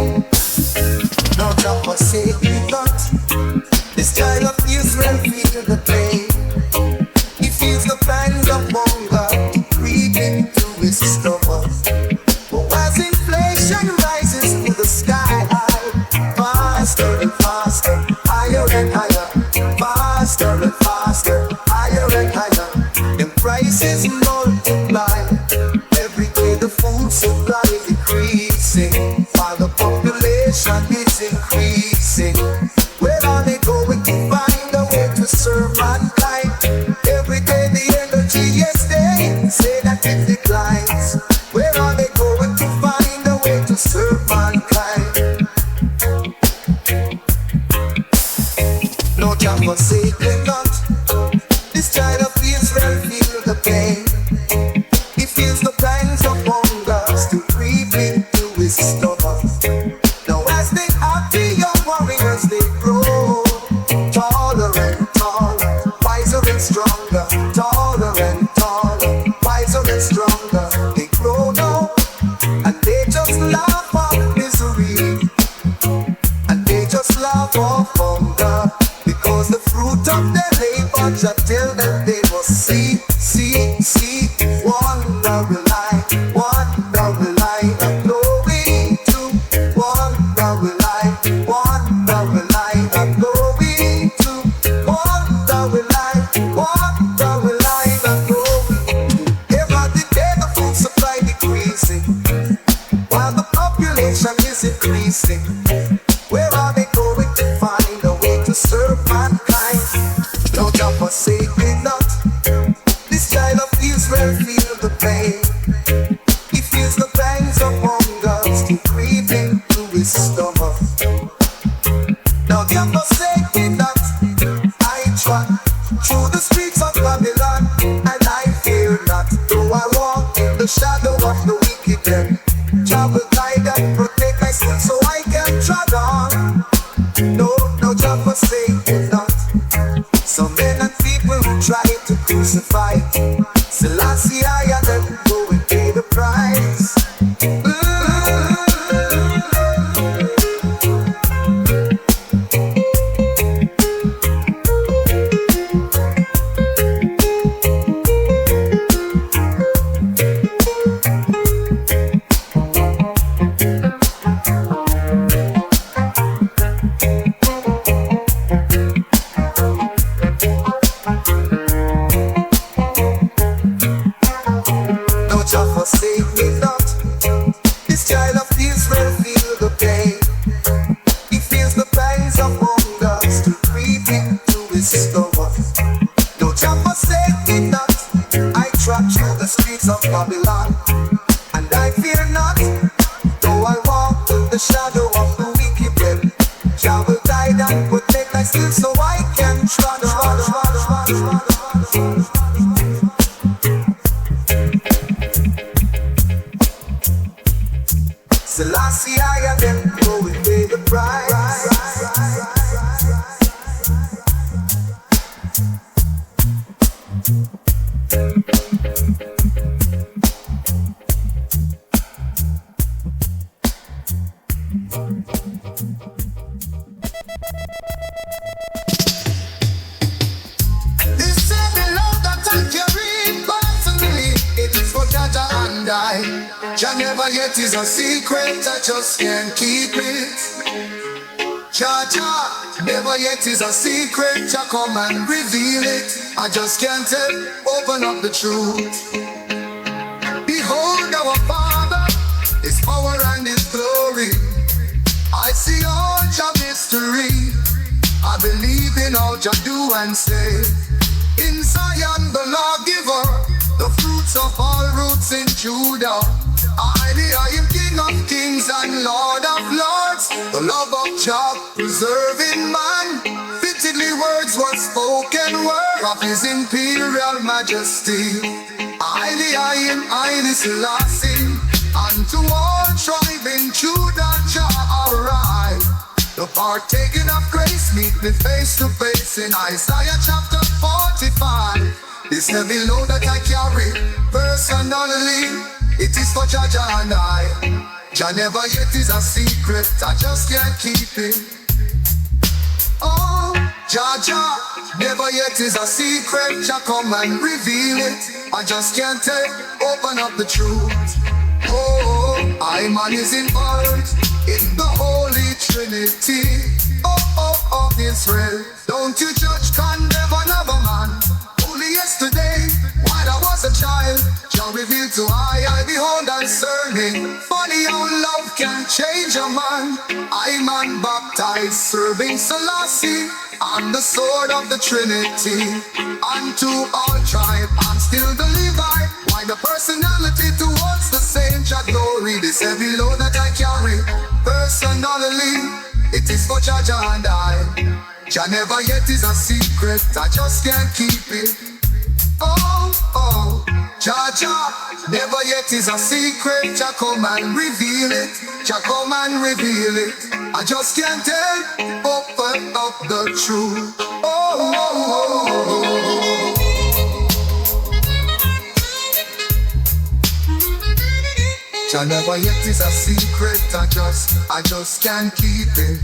no drop or say it, but this child of Israel feels the pain. He feels the pangs of hunger creeping through his stomach. But as inflation rises to the sky high, faster and faster, higher and higher, faster and faster, higher and higher, and prices multiply. Every day the food supply is decreasing, while the population is increasing. Where are they going to find a way to serve mankind? Every day the energy, yes they say that it declines. Where are they going to find a way to serve mankind? No job for sacred not. This child of Israel feels the pain. He feels the pangs of hunger still creeping through his stomach. Now as they have the young warriors, they grow taller and taller, wiser and stronger, taller and taller, wiser and stronger. They grow now, and they just laugh at misery, and they just laugh off hunger, because the fruit of their labor shall tell them they must see. Wonder will I, and glory to. Wonder will I, and glory to. Wonder will I, and glory. Every day the food supply decreasing, while the population is increasing. Where are they going to find a way to serve mankind? No job for sacred not. This child of Israel feels the pain. He feels the pangs of hunger still creeping through his stomach. Now job for sacred not. I trot through the streets of Babylon, and I fear not, though I walk in the shadow of the wicked them. Jah will guide and protect my soul so I can trod on. No job for sacred not. Some men and people who try to crucify Selassie I and them go and pay the price. Forsake me not. This child of Israel feel the pain. He feels the pangs of hunger still creeping through his stomach. No job forsake me not. I trot through the streets of Babylon, and I fear not, though I walk through the shadow of the wicked men. Jah will guide and protect my still so I can trot. Selassie I and them go and pay the price. This is the love that I carry personally. It is for Jaja and I. Jah never yet is a secret, I just can't keep it. Jah never yet is a secret, Jah come and reveal it. I just can't tell, open up the truth. Behold our Father, His power and His glory. I see all Jah mystery. I believe in all Jah do and say. In Zion the lawgiver, the fruits of all roots in Judah. I am King of Kings and The love of Jah preserving man. Fittingly words were spoken word of his imperial majesty. I Selassie, unto all tribing Judah Jah arrive. The partaking of grace meet me face to face in Isaiah chapter 45. This heavy load that I carry, personally, it is for Jah and I. Jah never yet is a secret, I just can't keep it. Oh, Jah never yet is a secret, Jah come and reveal it. I just can't open up the truth. Oh, I man is involved in the Holy Trinity. Oh, Israel, don't you judge, condemn another man. Only yesterday, while I was a child, Jah revealed to I behold and serving. Funny how love can change a man. I man baptized, serving Selassie on the sword of the Trinity. Unto all tribe, I'm still the Levite. Why the personality towards the same Jah glory. This heavy load that I carry, personally, it is for Jah and I. Jah never yet is a secret, I just can't keep it. Oh, Jah never yet is a secret, Jah come and reveal it. Jah come and reveal it. I just can't open up the truth. Jah never yet is a secret, I just can't keep it.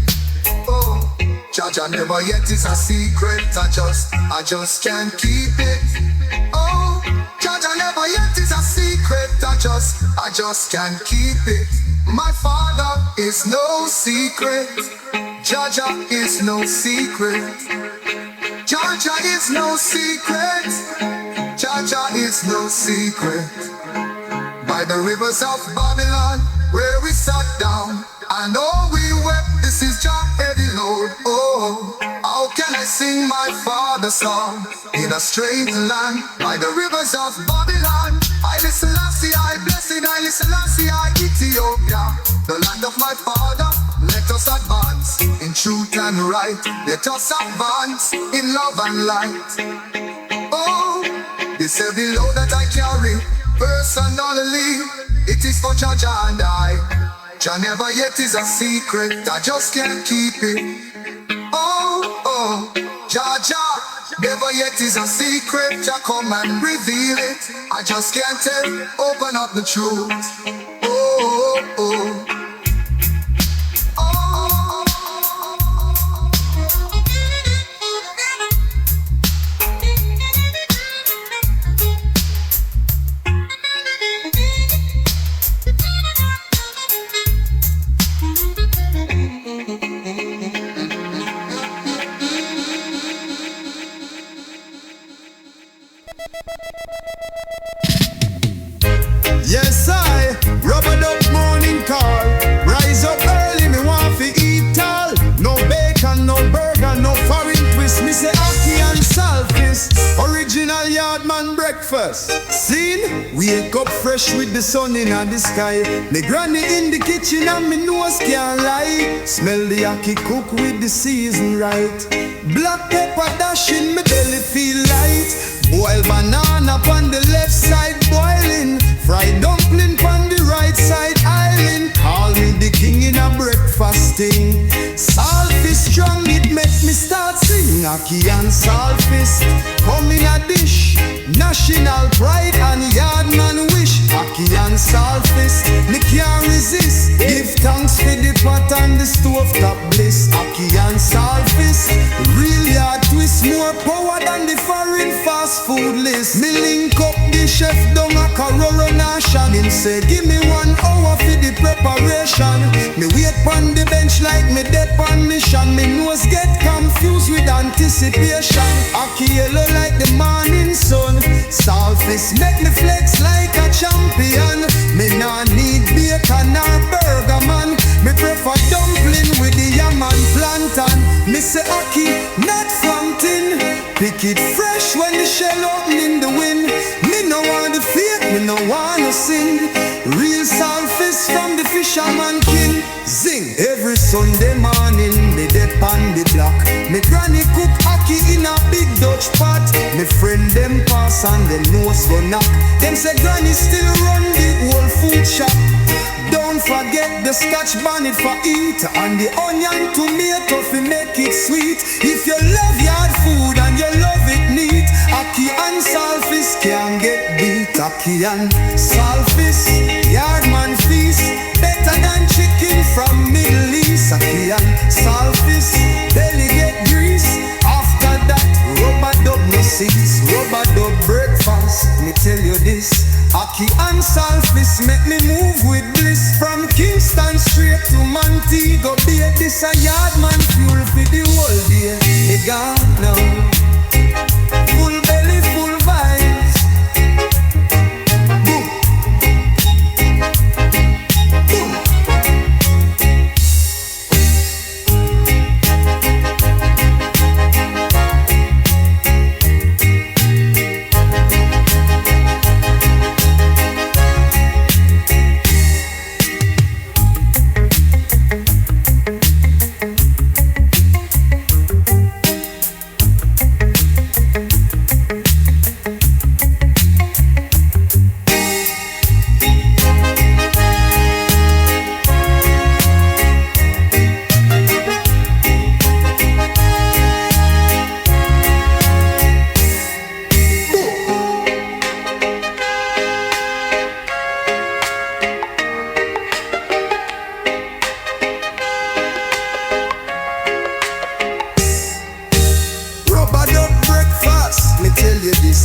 Oh, Jah never yet is a secret, I just can't keep it. Oh, Jah never yet is a secret, I just can't keep it. My Father is no secret, Jah is no secret. Jah is no secret, Jah is no secret. By the rivers of Babylon, where we sat down, I know we wept, this is Jah heavy load. Oh, how can I sing my father's song in a strange land? By the rivers of Babylon, Haile Selassie, I blessed, Haile Selassie, I Ethiopia, the land of my father. Let us advance in truth and right. Let us advance in love and light. Oh, this heavy load that I carry, personally, it is for Jah and I. Jah never yet is a secret, I just can't keep it. Oh, Jah never yet is a secret, Jah come and reveal it. I just can't open up the truth. Oh. Yes, I rubber up morning call. Rise up early, me want fi eat all. No bacon, no burger, no foreign twist. Me say ackee and saltfish, original yardman breakfast. Seen? Wake up fresh with the sun in the sky. Me granny in the kitchen and me nose can't lie. Smell the ackee cook with the season right. Black pepper dash in me belly feel light. Boil banana on the left side boiling. Fried dumpling on the right side island. Call me the king in a breakfasting. Saltfish strong, it make me start sing. Ackee and saltfish come in a dish. National pride and yardman wish. Ackee and saltfish, me can't resist. Give thanks for the pot and the stove top bliss. Ackee and saltfish, real yard twist. More power than the foreign fast food list. Me link up the chef down a Carrara Nation. Him say give me 1 hour for the preparation. Me wait on the bench like me dead on mission. Me nose get confused with anticipation. Ackee yellow like the morning sun. Saltfish make me flex like a champion. Me nah need bacon or burger man. Me prefer dumpling with the yam and plantain. Me say ackee not from tin. Pick it fresh when the shell open in the wind. Me no want the fake, me no want to sing. Real saltfish from the fisherman king. Zing. Sing! Every Sunday morning, me dip on the block. Me granny cook ackee in a big Dutch pot. Me friend them pass and them nose go knock. Them say granny still run the whole food shop. Don't forget the scotch bonnet for eat, and the onion tomato fi make it sweet. If you love yard food and you love it neat, ackee and saltfish can't get beat. Ackee and saltfish, yardman feast, better than chicken from Middle East. Ackee and saltfish, belly get grease. After that, rubber dub no seats, rubber dub breakfast. Me tell you this, ackee and saltfish make me move with bliss. From Kingston straight to Antigua Bay, this a yardman fuel for the whole day. Me gone now, full belly, full vibes. Boom, boom.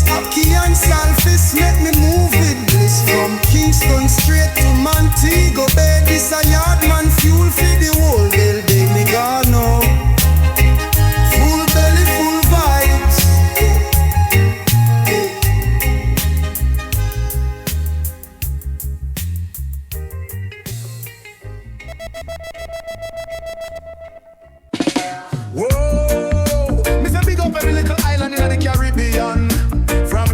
Ackee and saltfish make me move with bliss. From Kingston straight to Antigua Bay, this a yardman fuel for the whole day. Me gone now, full belly, full vibes. Whoa, me say big up every little island in the Caribbean.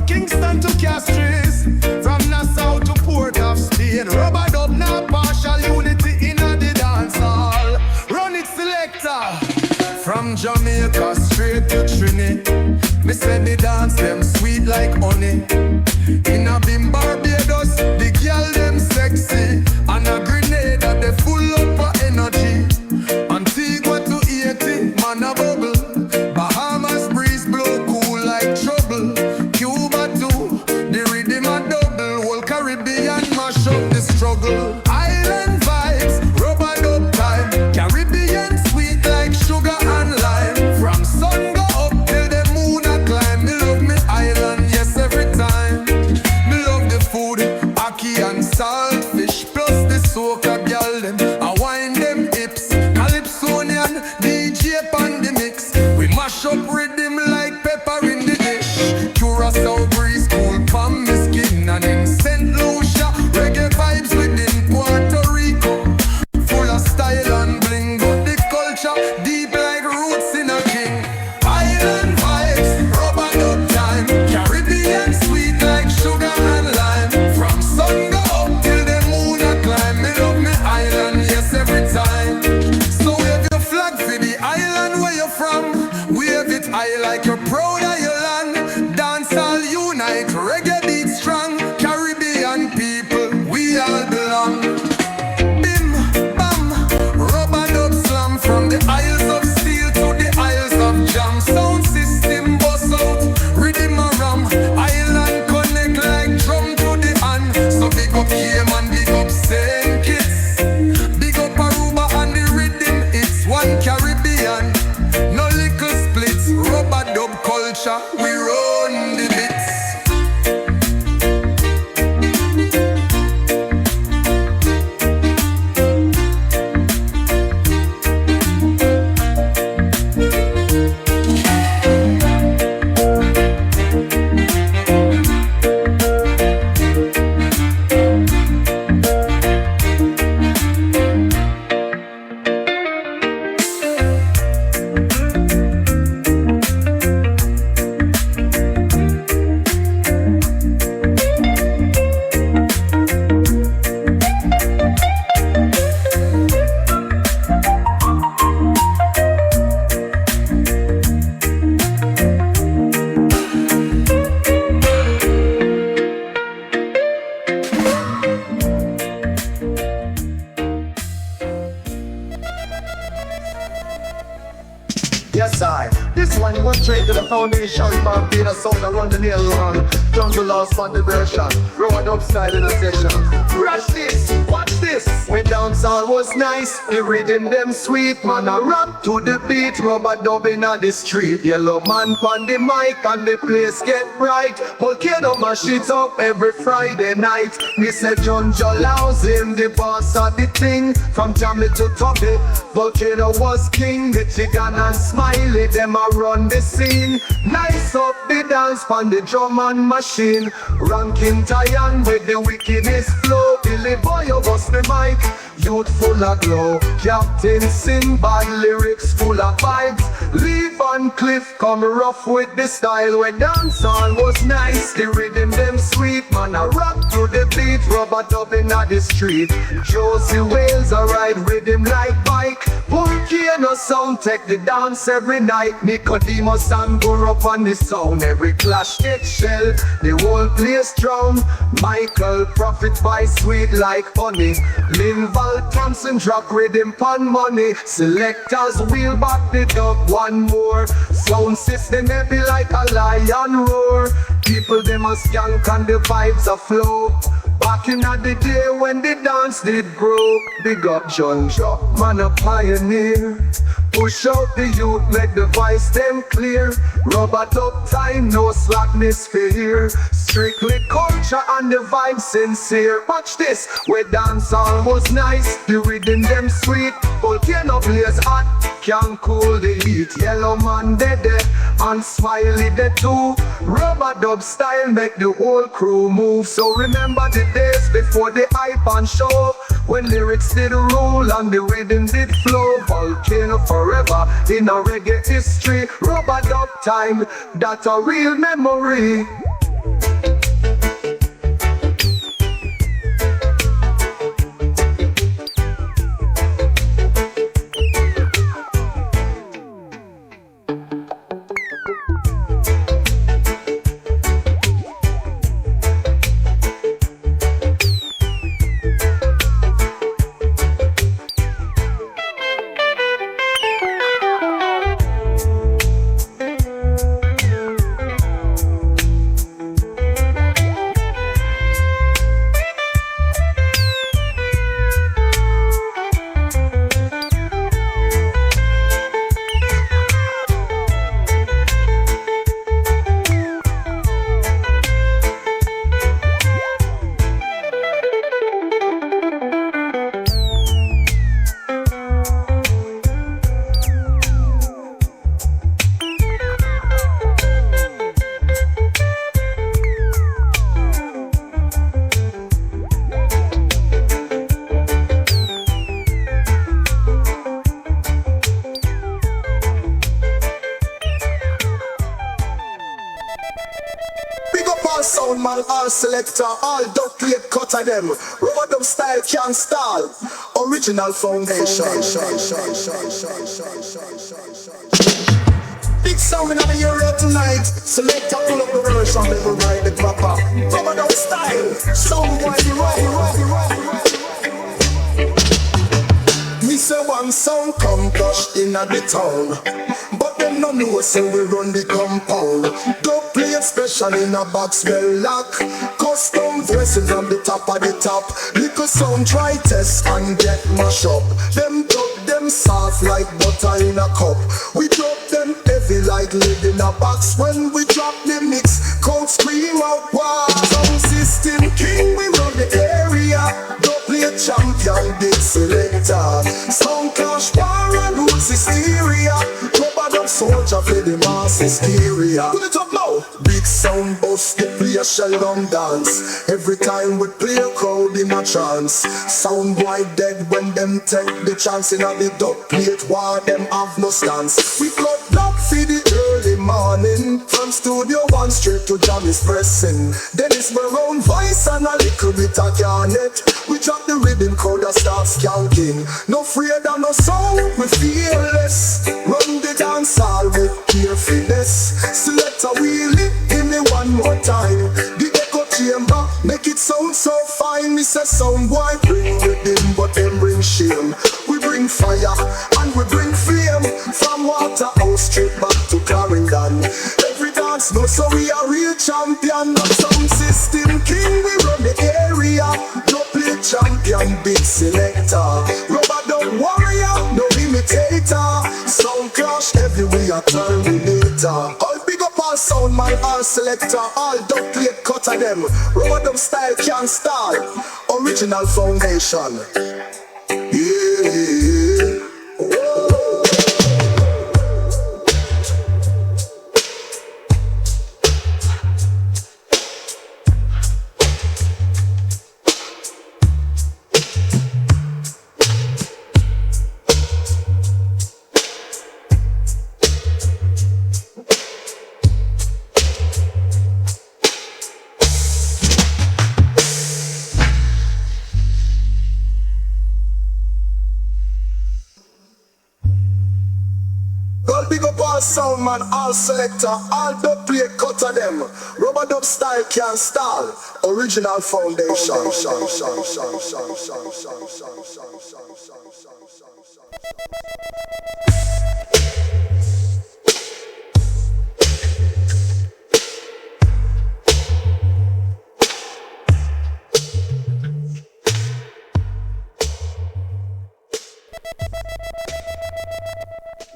Kingston to Castries, from Nassau to Port of Spain. Rubber dub now partial unity in the dance hall. Run it selector. From Jamaica straight to Trinity, me say the dance them sweet like honey. In a Bim Barbados, the girl them sexy, and a Grenada they full up of energy. Antigua to Haiti, man a bubble. Bahamas breeze blow cool like trouble. Caribbean mash up the struggle. Island vibes, rubber dub time. Caribbean sweet like sugar and lime. From sun go up till the moon a climb. Me love me island, yes every time. Yes, I. This one goes straight to the foundation, man. Being a sound around the nail run. Jungle lost on the version. Road upside in the session. Rush this, watch this. When dancehall was nice, the rhythm them sweet. Man, I rap to the beat, rubber dubbing on the street. Yellow man on the mic and the place get bright. Volcano mash it up every Friday night. Me say John Jolaus him the boss of the thing. From Jamie to Tubby, Volcano was king. The chicken and Smiley, them a run the scene. Nice up the dance on the drum and machine. Ranking Tyan with the wickedest flow. Billy boy, you bust the mic, youth full of glow. Captain Sinbad, lyrics full of vibes. Lee Van Cliff come rough with the style. When dancehall was nice, the rhythm them sweet. Man, I rock to the beat, rubber dubbing at the street. Josie Wales, I ride rhythm like bike. Volcano sound, take the dance every night. Nicodemus and go up on the sound. Every clash get shell, the whole place drown. Michael profit by sweet like honey. Linval Thompson drop rhythm pan money. Selectors wheel back the dub one more. Sound system heavy like a lion roar. People them a skank and the vibes a flow. Back in the day when the dance did grow. Big up John Jock, man a pioneer. Push out the youth, make the voice them clear. Rubber dub time, no slackness fear. Strictly culture and the vibe sincere. Watch this, where dancehall was nice, the rhythm them sweet. Volcano blaze hot, can cool the heat. Yellow man dead and Smiley dead too. Rubber dub style make the whole crew move. So remember the days before the hype and show, when lyrics did rule and the rhythm did flow. Volcano forever in a reggae history. Rubber dub time, that's a real memory. Sound man, all selector, all dubplate cutter them. Rubber dub style can't stall. Original foundation. Big sound in the area tonight. Selector pull up the version, they will ride the proper. Rubber dub style, sound boy be right. Me say one sound come pushed in at the town, but them no know say we run the compound. Dubplate special in a box well lock. Custom voices on the top of the top. Little sound try test and get mash up. Them dub them soft like butter in a cup. We drop them heavy like lid in a box. When we drop the mix, cold scream out wow. Sound system king, we run the area. Dubplate champion, big selector. Sound clash, war and roots hysteria. Rubber dub soldier for the mass hysteria. Pull it up now. Big sound bust, the play a shell down dance. Every time we play a crowd in a trance. Sound boy dead when them take the chance. In a the dubplate war, them have no stance. We cut block for the early morning. From studio one straight to Johnny's pressing. Then it's my own voice and a little bit of garnet. We drop the rhythm crowd that starts skanking. No afraid of no sound, we fearless. Run the dance hall with carefulness. Select a wheelie, give me one more time. The echo chamber, make it sound so fine. Me say sound boy bring rhythm, but them bring shame. We bring fire and we bring flame. From Waterhouse be a Terminator. All big up all sound man, all selector, all dubplate cut of them. Rubber dub style can't stall. Original foundation. Yeah. Whoa. Big up all sound man, all selector, all dubplate cut of them. Rubber dub style can't stall. Original foundation.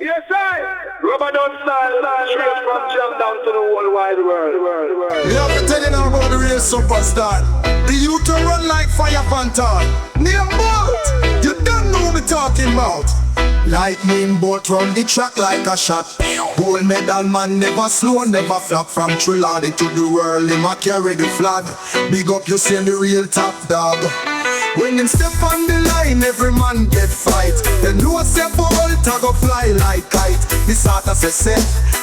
Yes, I. Rubber dub style, straight from jam down to the whole wide world. You have to tell you now about the real superstar. The youth to run like fire phantom. Name bolt, you don't know me talking about. Lightning bolt run the track like a shot. Gold medal man never slow, never flop. From Trinidad to the world, him a carry the flag. Big up you see the real top dog. When him step on the line, every man get fight. Then know a say bolt a go fly like kite. The sort of say,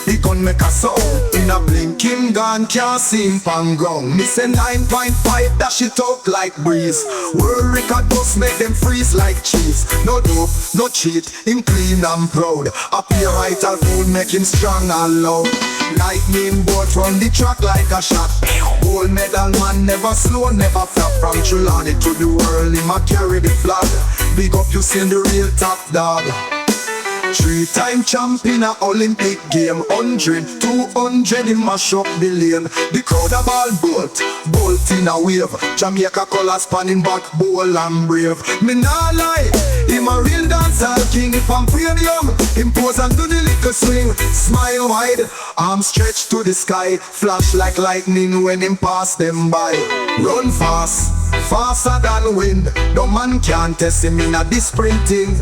he gun make a sound. In a blink him gone, can't see him pan ground. Me say 9.5, dash it out like breeze. World record bus make them freeze like cheese. No dope, no cheat, him clean and proud. Up here right and full, make him strong and loud. Lightning bolt run the track like a shot. Gold medal man never slow, never flop. From Trelawney to the world, him a carry the flag. Big up you seen the real top dog. 3-time champion a Olympic game. 100, 200 in mash up the lane. The crowd a ball bolt in a wave. Jamaica colors spanning back, bold and brave. Me nah lie, him a real dancehall king. If I'm premium, him pose and do the little swing. Smile wide, arms stretched to the sky. Flash like lightning when him pass them by. Run fast, faster than wind. No man can test him in a this sprinting.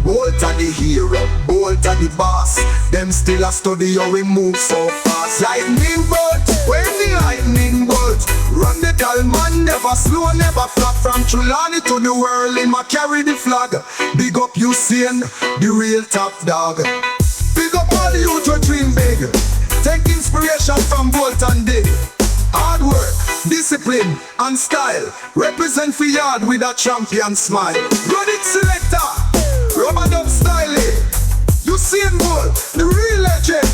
Bolt a the hero, bolt a the boss. Them still a study how we move so fast. Lightning bolt, when the lightning bolt run the tall man, never slow, never flop. From Trelawney to the world, him a carry the flag. Big up you seeing the real top dog. Big up all the youth who dream big. Take inspiration from Bolt and Dig. Hard work, discipline and style. Represent for yard with a champion smile. Run it selector, rubber dub style. You see him Bolt, the real legend.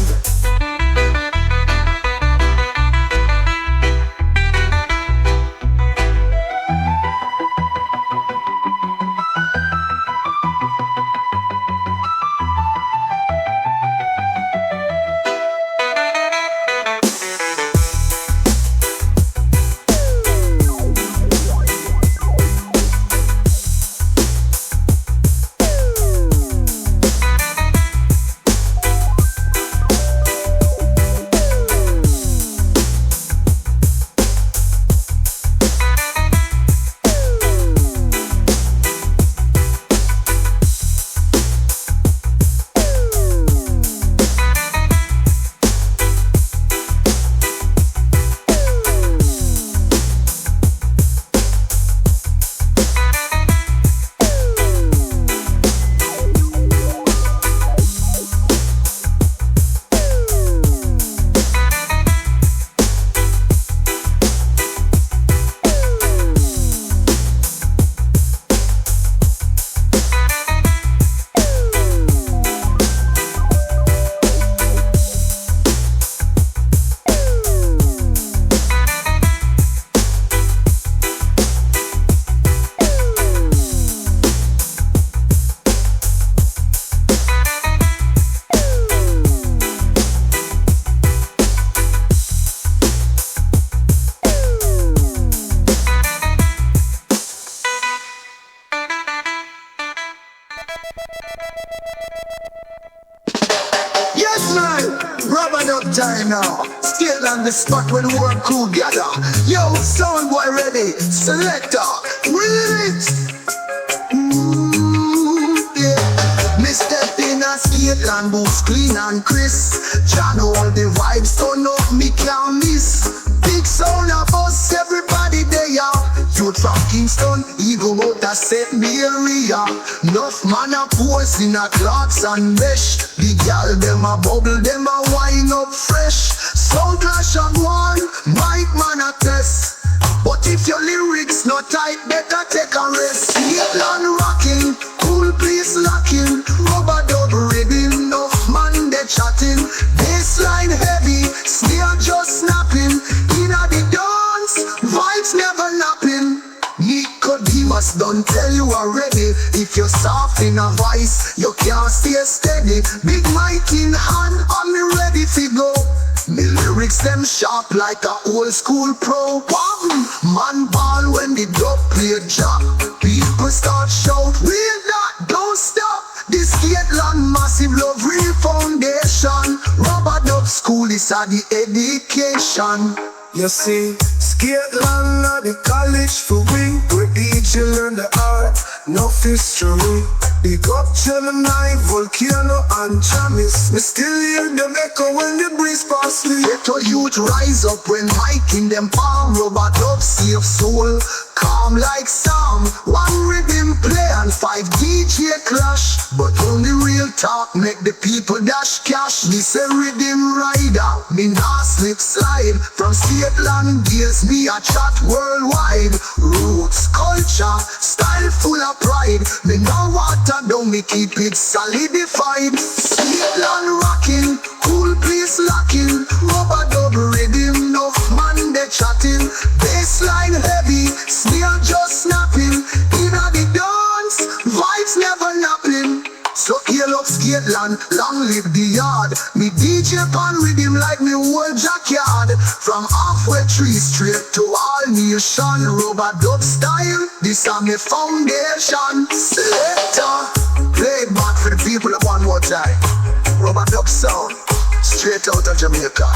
Yes, Rubber dub time now. Still on the spot when the work crew gather. Yo, sound boy ready. Selector, release. Yeah. Me step in a skate land, boots clean and crisp. John all the vibes turn up, me can't miss. Big sound of us, everybody there. Youth from Kingston, Eagle Motor set me area. Enough man a pose in a clocks and mesh. The gal them a bubble, them a wine up fresh. Sound clash of one, mic man a test. But if your lyrics not tight, better take a rest. Skateland rocking, cool place locking. Rubber dub rhythm, enough man they chatting. Bassline heavy, snare just snapping. Inna the dance, vibes never napping. Nicodemus don't tell you already. If you're soft in a voice, you can't stay steady. Big mic in hand, and me ready to go. Me lyrics them sharp like a old school pro. Bam! Man ball when the dub play drop. People start shout, we're not, don't stop. This Skateland massive love real foundation. Rubber dub school is a the education. You see, Skateland at the college for we. Where each you learn the art, no history. Big up Gemini, Volcano and Jamis. Me still hear them echo when the breeze pass me. Ghetto youth rise up when mic in them palm. Rubber dub save soul, calm like Sam. One rhythm play and 5 DJ clash. But only real talk make the people dash cash. Me say rhythm rider, me nah slip slide. From Skateland days me a chat worldwide. Roots, culture, style full of pride. Me know water down, me keep it solidified. Skateland rocking, cool place locking. Rubber dub rhythm, enough man they chatting. Bassline heavy, snare just snapping. Inna the dance, vibes never napping. So hail up Skateland, long live the yard. Me DJ pan rhythm like me whole jackyard. From halfway tree straight to all nation. Rubber dub style, this a me foundation. Selector, play it back for the people one more time. Rubber dub sound, straight out of Jamaica.